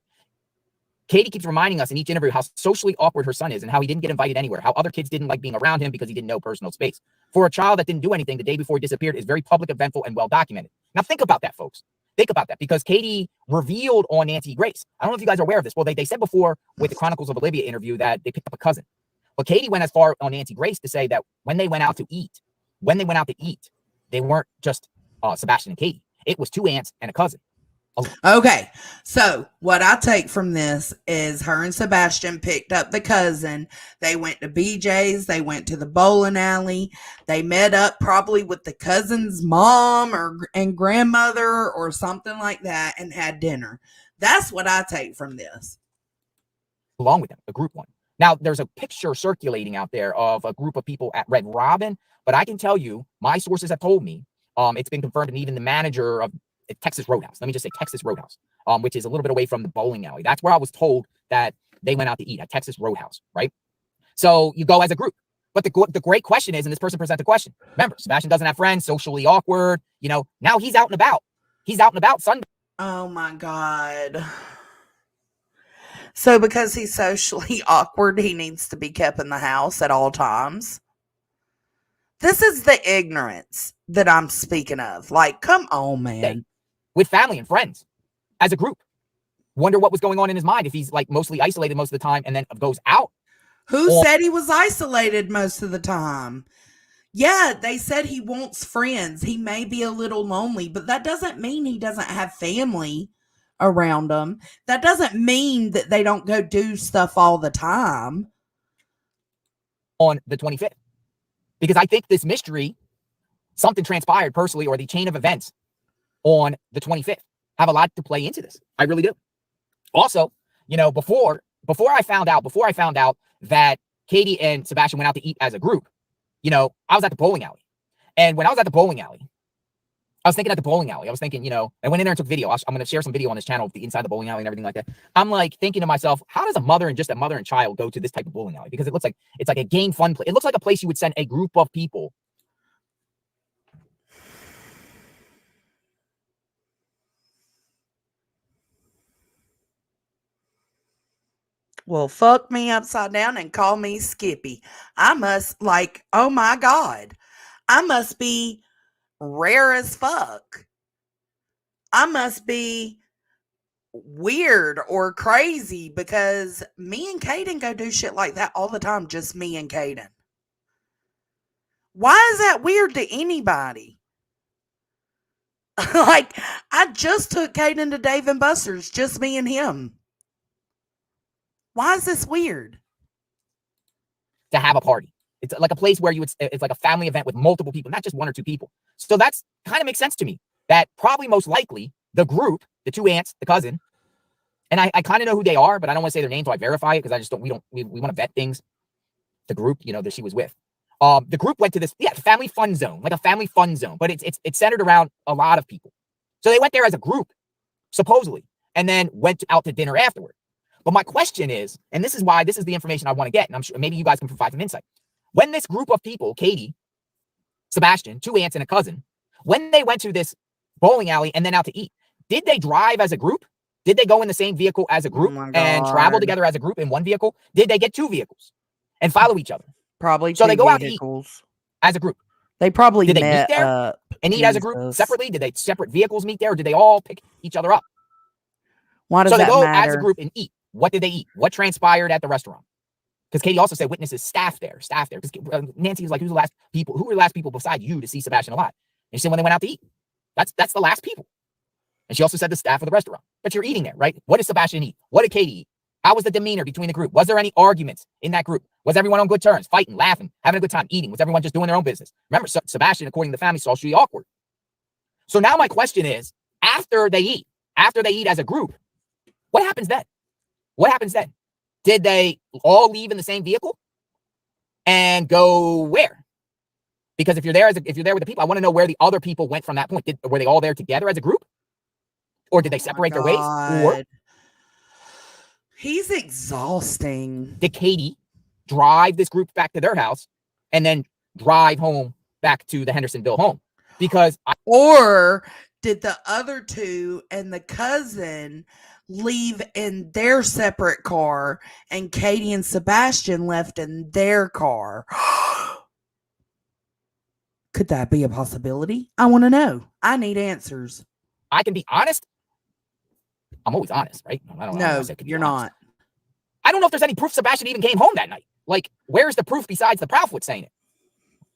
Katie keeps reminding us in each interview how socially awkward her son is and how he didn't get invited anywhere, how other kids didn't like being around him because he didn't know personal space. For a child that didn't do anything the day before he disappeared is very public, eventful, and well documented. Now think about that, folks. Think about that, because Katie revealed on Nancy Grace. I don't know if you guys are aware of this. Well, they said before with the Chronicles of Olivia interview that they picked up a cousin. But Katie went as far on Nancy Grace to say that when they went out to eat, they weren't just Sebastian and Katie. It was two aunts and a cousin. Okay, so what I take from this is her and Sebastian picked up the cousin. They went to BJ's. They went to the bowling alley. They met up probably with the cousin's mom and grandmother or something like that and had dinner. That's what I take from this. Along with them, a group one. Now, there's a picture circulating out there of a group of people at Red Robin, but I can tell you, my sources have told me, it's been confirmed, and even the manager of Texas Roadhouse. Let me just say Texas Roadhouse, which is a little bit away from the bowling alley. That's where I was told that they went out to eat, at Texas Roadhouse, right? So you go as a group. But the great question is, and this person presents a question. Remember, Sebastian doesn't have friends, socially awkward. You know, now he's out and about. He's out and about Sunday. Oh my God. So because he's socially awkward, he needs to be kept in the house at all times. This is the ignorance that I'm speaking of. Like, come on, man. With family and friends as a group. Wonder what was going on in his mind if he's like mostly isolated most of the time and then goes out. Who said he was isolated most of the time? Yeah, they said he wants friends. He may be a little lonely, but that doesn't mean he doesn't have family around him. That doesn't mean that they don't go do stuff all the time. On the 25th. Because I think this mystery, something transpired personally, or the chain of events on the 25th have a lot to play into this. I really do. Also, you know, before I found out that Katie and Sebastian went out to eat as a group, you know, I was at the bowling alley. And when I was at the bowling alley, I was thinking, you know, I went in there and took video. I'm going to share some video on this channel of the inside the bowling alley and everything like that. I'm like thinking to myself, how does a mother and child go to this type of bowling alley? Because it looks like it's like a game fun place. It looks like a place you would send a group of people. Well, fuck me upside down and call me Skippy. I must oh my God. I must be rare as fuck. I must be weird or crazy because me and Caden go do shit like that all the time. Just me and Caden. Why is that weird to anybody? Like, I just took Caden to Dave and Buster's, just me and him. Why is this weird? To have a party. It's like a place where it's like a family event with multiple people, not just one or two people. So that's kind of makes sense to me. That probably most likely the group, the two aunts, the cousin, and I kind of know who they are, but I don't want to say their names so I verify it because I just don't, we want to vet things. The group, you know, that she was with. The group went to this, family fun zone, like a family fun zone, but it's centered around a lot of people. So they went there as a group, supposedly, and then went out to dinner afterward. But my question is, and this is why this is the information I want to get, and I'm sure maybe you guys can provide some insight. When this group of people, Katie, Sebastian, two aunts and a cousin, when they went to this bowling alley and then out to eat, did they drive as a group? Did they go in the same vehicle as a group and travel together as a group in one vehicle? Did they get two vehicles and follow each other? Probably so two they go out to eat as a group. They probably did they met meet there and eat as a group separately? Did they separate vehicles meet there, or did they all pick each other up? Why does so they that go matter? as a group and eat. What did they eat? What transpired at the restaurant? Because Katie also said witnesses staff there. Because Nancy was like, who were the last people beside you to see Sebastian alive? And she said when they went out to eat. That's the last people. And she also said the staff of the restaurant. But you're eating there, right? What did Sebastian eat? What did Katie eat? How was the demeanor between the group? Was there any arguments in that group? Was everyone on good terms, fighting, laughing, having a good time, eating? Was everyone just doing their own business? Remember, Sebastian, according to the family, socially awkward. So now my question is, after they eat as a group, what happens then? What happens then? Did they all leave in the same vehicle and go where? Because if you're there with the people, I want to know where the other people went from that point. Were they all there together as a group? Or did they separate their ways? Or he's exhausting. Did Katie drive this group back to their house and then drive home back to the Hendersonville home? Or did the other two and the cousin leave in their separate car and Katie and Sebastian left in their car? Could that be a possibility? I want to know. I need answers. I can be honest. I'm always honest, right? No, you're not. I don't know if there's any proof Sebastian even came home that night. Like, where's the proof besides the Proudfoot saying it?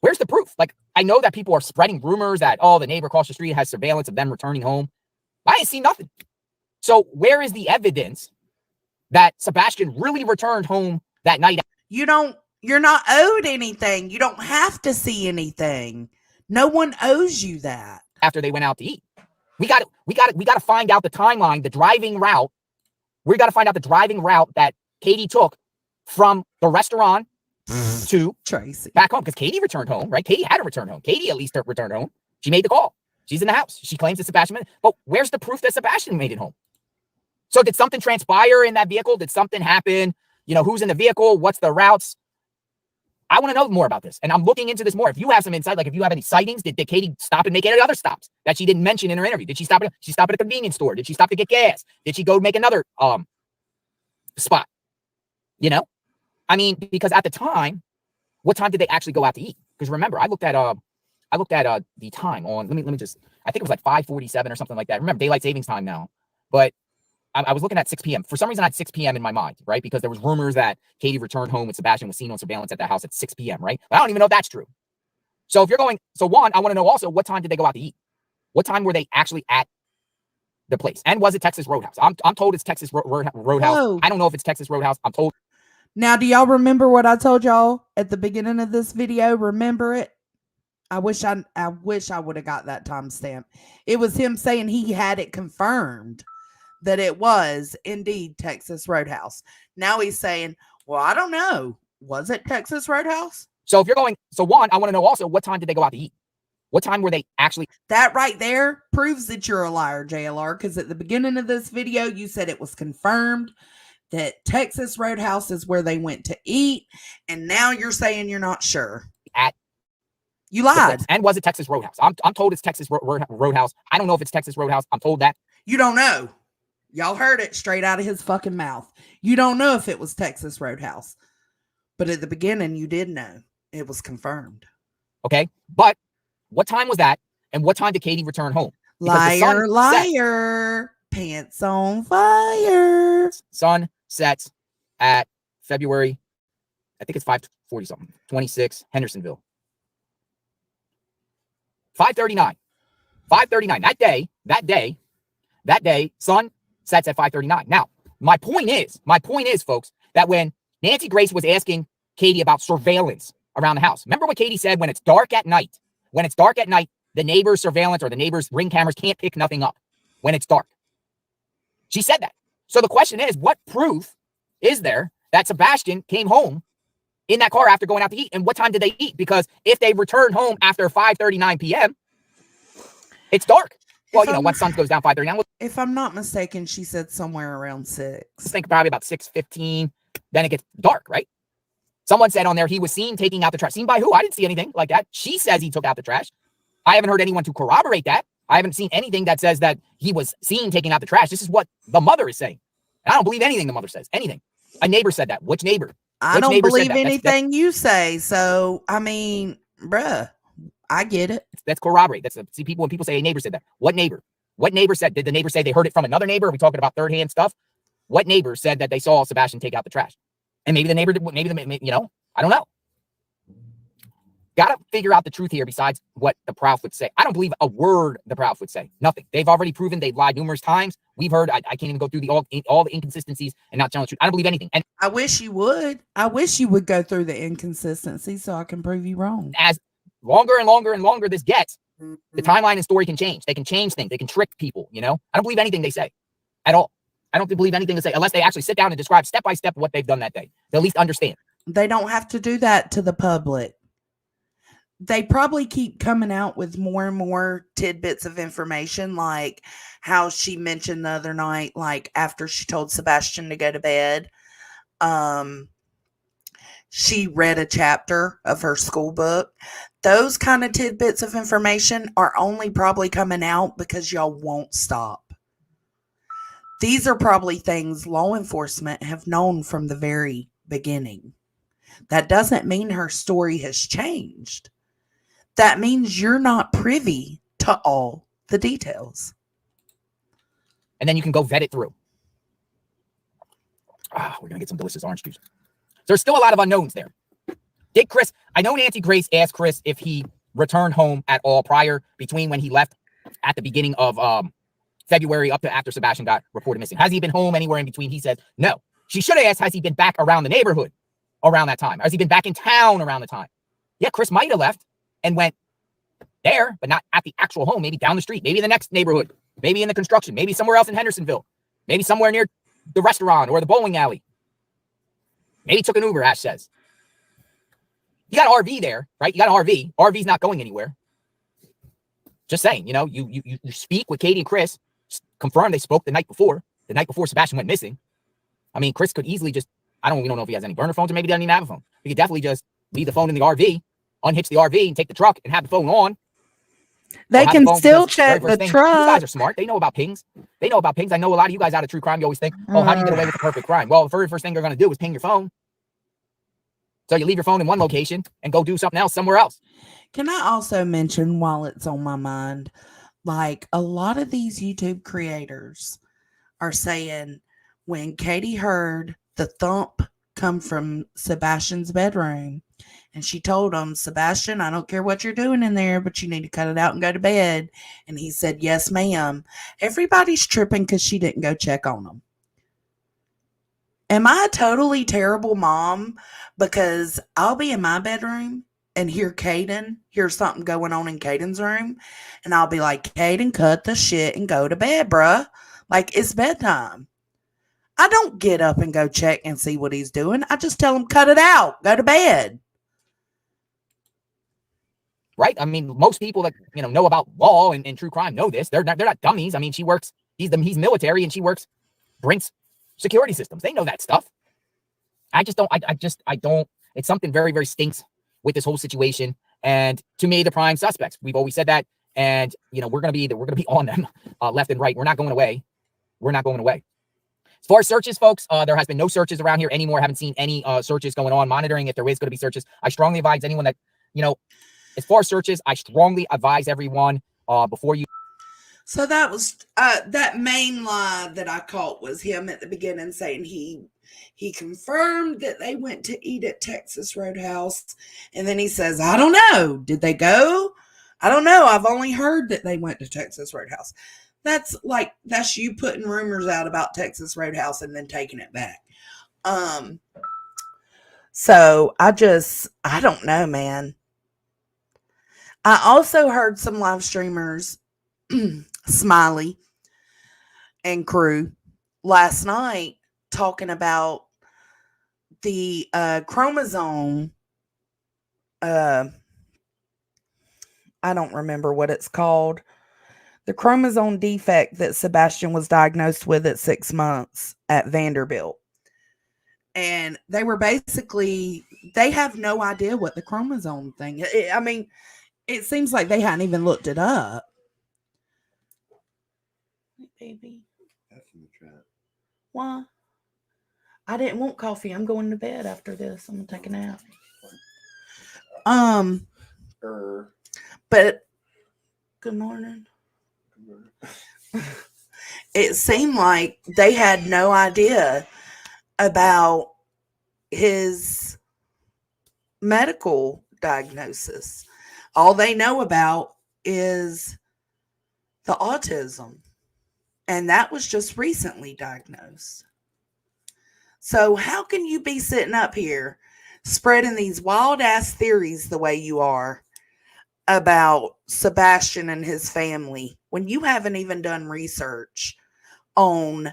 Where's the proof? Like, I know that people are spreading rumors that, oh, the neighbor across the street has surveillance of them returning home. I ain't seen nothing. So where is the evidence that Sebastian really returned home that night? You're not owed anything. You don't have to see anything. No one owes you that. After they went out to eat. We got to find out the timeline, the driving route. We got to find out the driving route that Katie took from the restaurant to Tracy back home, because Katie returned home, right? Katie had to return home. Katie at least returned home. She made the call. She's in the house. She claims that Sebastian, but where's the proof that Sebastian made it home? So did something transpire in that vehicle? Did something happen? You know, who's in the vehicle? What's the routes? I want to know more about this. And I'm looking into this more. If you have some insight, like if you have any sightings, did Katie stop and make any other stops that she didn't mention in her interview? Did she stop at a convenience store? Did she stop to get gas? Did she go make another spot? You know? I mean, because at the time, what time did they actually go out to eat? Because remember, I looked at the time on, let me just, I think it was like 5:47 or something like that. Remember, daylight savings time now. But I was looking at 6 p.m. For some reason, I had 6 p.m. in my mind, right? Because there was rumors that Katie returned home and Sebastian was seen on surveillance at the house at 6 p.m., right? But I don't even know if that's true. So if you're going, so one, I want to know also, what time did they go out to eat? What time were they actually at the place? And was it Texas Roadhouse? I'm told it's Texas Roadhouse. Whoa. I don't know if it's Texas Roadhouse. I'm told. Now, do y'all remember what I told y'all at the beginning of this video? Remember it? I wish I would have got that timestamp. It was him saying he had it confirmed that it was indeed Texas Roadhouse. Now he's saying, well, I don't know. Was it Texas Roadhouse? So if you're going, so one, I want to know also, what time did they go out to eat? What time were they actually? That right there proves that you're a liar, JLR, because at the beginning of this video, you said it was confirmed that Texas Roadhouse is where they went to eat. And now you're saying you're not sure. You lied. And was it Texas Roadhouse? I'm told it's Texas Roadhouse. I don't know if it's Texas Roadhouse. I'm told that. You don't know. Y'all heard it straight out of his fucking mouth. You don't know if it was Texas Roadhouse. But at the beginning, you did know. It was confirmed. Okay. But what time was that? And what time did Katie return home? Liar, liar. Pants on fire. Sun sets at February, I think it's 5:40 something, 26, Hendersonville. 5:39. 5:39. That day, sun sets at 5:39. Now, my point is, folks, that when Nancy Grace was asking Katie about surveillance around the house, remember what Katie said? When it's dark at night, the neighbor's surveillance or the neighbor's ring cameras can't pick nothing up when it's dark. She said that. So the question is, what proof is there that Sebastian came home in that car after going out to eat? And what time did they eat? Because if they returned home after 5:39 p.m., it's dark. Well, once sun goes down 5:39. If I'm not mistaken, she said somewhere around 6. I think probably about 6:15. Then it gets dark, right? Someone said on there he was seen taking out the trash. Seen by who? I didn't see anything like that. She says he took out the trash. I haven't heard anyone to corroborate that. I haven't seen anything that says that he was seen taking out the trash. This is what the mother is saying. And I don't believe anything the mother says. Anything. A neighbor said that. Which neighbor? I don't believe anything you say. So, I mean, bruh, I get it. That's corroborate. See, when people say a neighbor said that. What neighbor? What neighbor said? Did the neighbor say they heard it from another neighbor? Are we talking about third-hand stuff? What neighbor said that they saw Sebastian take out the trash? And maybe the neighbor, I don't know. Got to figure out the truth here besides what the Proudfoot would say. I don't believe a word the Proudfoot would say. Nothing. They've already proven they've lied numerous times. We've heard, I can't even go through all the inconsistencies and not telling the truth. I don't believe anything. And I wish you would. I wish you would go through the inconsistencies so I can prove you wrong. As longer and longer this gets, the timeline and story can change. They can change things. They can trick people, I don't believe anything they say at all. I don't believe anything they say unless they actually sit down and describe step by step what they've done that day. They'll at least understand. They don't have to do that to the public. They probably keep coming out with more and more tidbits of information, like how she mentioned the other night, like after she told Sebastian to go to bed, she read a chapter of her school book. Those kind of tidbits of information are only probably coming out because y'all won't stop. These are probably things law enforcement have known from the very beginning. That doesn't mean her story has changed. That means you're not privy to all the details. And then you can go vet it through. We're going to get some delicious orange juice. there's still a lot of unknowns there. Did Chris, I know Nancy Grace asked Chris if he returned home at all between when he left at the beginning of February up to after Sebastian got reported missing. Has he been home anywhere in between? He says no. She should have asked, has he been back around the neighborhood around that time? Has he been back in town around the time? Yeah, Chris might have left and went there, but not at the actual home, maybe down the street, maybe in the next neighborhood, maybe in the construction, maybe somewhere else in Hendersonville, maybe somewhere near the restaurant or the bowling alley. Maybe took an Uber, Ash says. You got an RV there, right? You got an RV. RV's not going anywhere. Just saying, you know, you speak with Katie and Chris, confirm they spoke the night before Sebastian went missing. I mean, Chris could easily just, we don't know if he has any burner phones or maybe he doesn't even have a phone. He could definitely just leave the phone in the RV, unhitch the RV and take the truck and have the phone on. They can still check the truck. You guys are smart. They know about pings. I know a lot of you guys out of true crime, you always think, oh, how do you get away with the perfect crime? Well, the very first thing they're going to do is ping your phone. So you leave your phone in one location and go do something else somewhere else. Can I also mention, while it's on my mind, like a lot of these YouTube creators are saying when Katie heard the thump come from Sebastian's bedroom, and she told him, Sebastian, I don't care what you're doing in there, but you need to cut it out and go to bed. And he said, yes, ma'am. Everybody's tripping because she didn't go check on them. Am I a totally terrible mom? Because I'll be in my bedroom and hear something going on in Caden's room. And I'll be like, Caden, cut the shit and go to bed, bruh. Like, it's bedtime. I don't get up and go check and see what he's doing. I just tell him, cut it out, go to bed. Right? I mean, most people that know about law and true crime know this. They're not dummies. I mean, she works. He's military, and she works Brinks security systems. They know that stuff. I don't. It's something very, very stinks with this whole situation. And to me, the prime suspects. We've always said that, and we're gonna be on them left and right. We're not going away. As far as searches, folks, there has been no searches around here anymore. Haven't seen any searches going on. Monitoring if there is going to be searches. I strongly advise anyone that as far as searches, I strongly advise everyone before you. So that was that main lie that I caught was him at the beginning saying he confirmed that they went to eat at Texas Roadhouse, and then he says, I don't know, did they go? I don't know. I've only heard that they went to Texas Roadhouse. That's you putting rumors out about Texas Roadhouse and then taking it back. So I don't know, man. I also heard some live streamers, Smiley and crew, last night talking about the chromosome. I don't remember what it's called. The chromosome defect that Sebastian was diagnosed with at 6 months at Vanderbilt. And they were they have no idea what the chromosome thing is. I mean, it seems like they hadn't even looked it up. Baby. That's in the chat. Why? I didn't want coffee. I'm going to bed after this. I'm going to take a nap. But good morning. It seemed like they had no idea about his medical diagnosis. All they know about is the autism. And that was just recently diagnosed. So how can you be sitting up here spreading these wild ass theories the way you are about Sebastian and his family when you haven't even done research on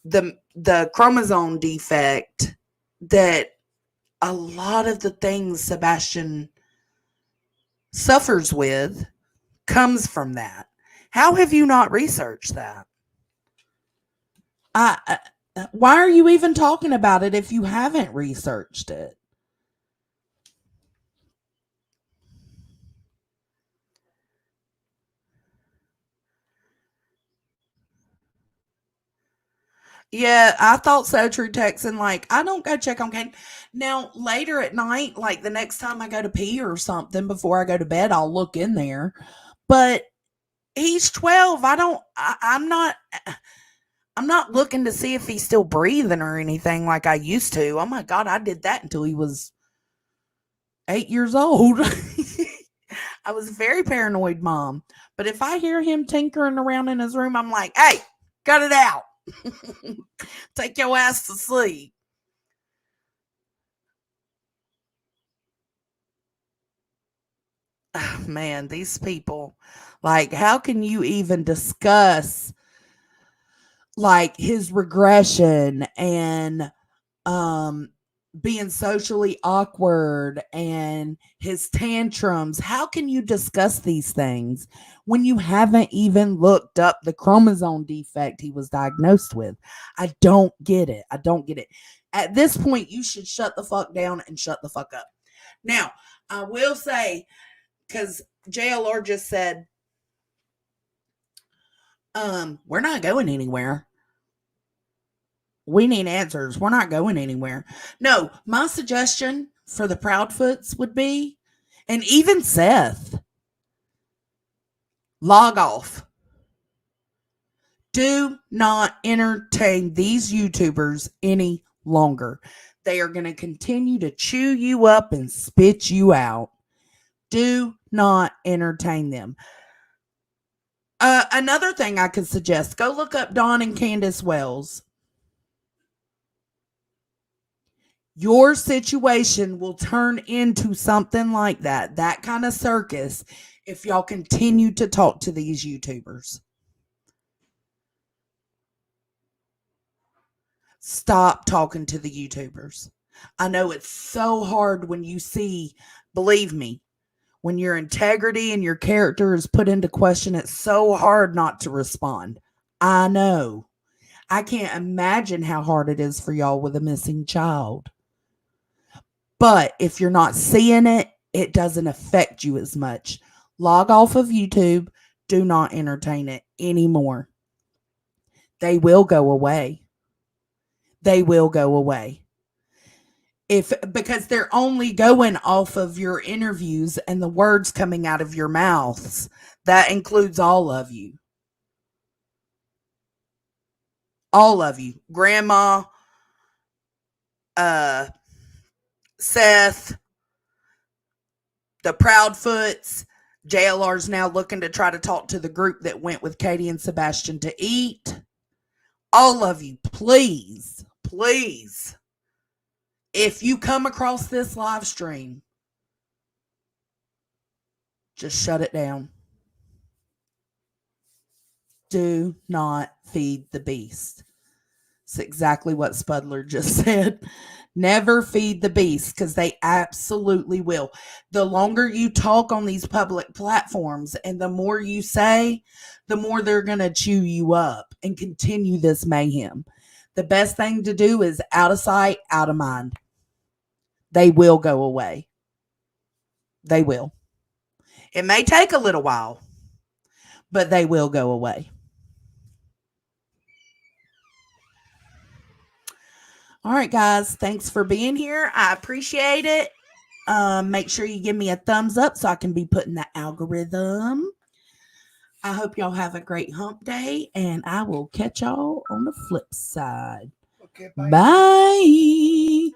the chromosome defect that a lot of the things Sebastian suffers with comes from that? How have you not researched that? Why are you even talking about it if you haven't researched it? Yeah, I thought so, True Texan. Like, I don't go check on Kane. Now, later at night, like the next time I go to pee or something before I go to bed, I'll look in there. But he's 12. I'm not. I'm not looking to see if he's still breathing or anything like I used to. Oh my God, I did that until he was 8 years old. I was a very paranoid mom. But if I hear him tinkering around in his room, I'm like, hey, cut it out. Take your ass to sleep. Oh, man, these people, like, how can you even discuss like his regression and being socially awkward and his tantrums? How can you discuss these things when you haven't even looked up the chromosome defect he was diagnosed with? I don't get it. I don't get it. At this point, you should shut the fuck down and shut the fuck up. Now, I will say, because JLR just said, we're not going anywhere. We need answers. We're not going anywhere. No, my suggestion for the Proudfoots would be, and even Seth, log off. Do not entertain these YouTubers any longer. They are going to continue to chew you up and spit you out. Do not entertain them. Another thing I could suggest, go look up Dawn and Candace Wells. Your situation will turn into something like that kind of circus, if y'all continue to talk to these YouTubers. Stop talking to the YouTubers. I know it's so hard when you see, believe me, when your integrity and your character is put into question, it's so hard not to respond. I know. I can't imagine how hard it is for y'all with a missing child. But if you're not seeing it, it doesn't affect you as much. Log off of YouTube. Do not entertain it anymore. They will go away. They will go away. Because they're only going off of your interviews and the words coming out of your mouths. That includes all of you. All of you. Grandma, Seth, the Proudfoots. JLR's now looking to try to talk to the group that went with Katie and Sebastian to eat. All of you, please, please, if you come across this live stream, just shut it down. Do not feed the beast. It's exactly what Spudler just said. Never feed the beast, because they absolutely will. The longer you talk on these public platforms and the more you say, the more they're going to chew you up and continue this mayhem. The best thing to do is out of sight, out of mind. They will go away. They will. It may take a little while, but they will go away. All right, guys. Thanks for being here. I appreciate it. Make sure you give me a thumbs up so I can be put in the algorithm. I hope y'all have a great hump day, and I will catch y'all on the flip side. Okay, Bye.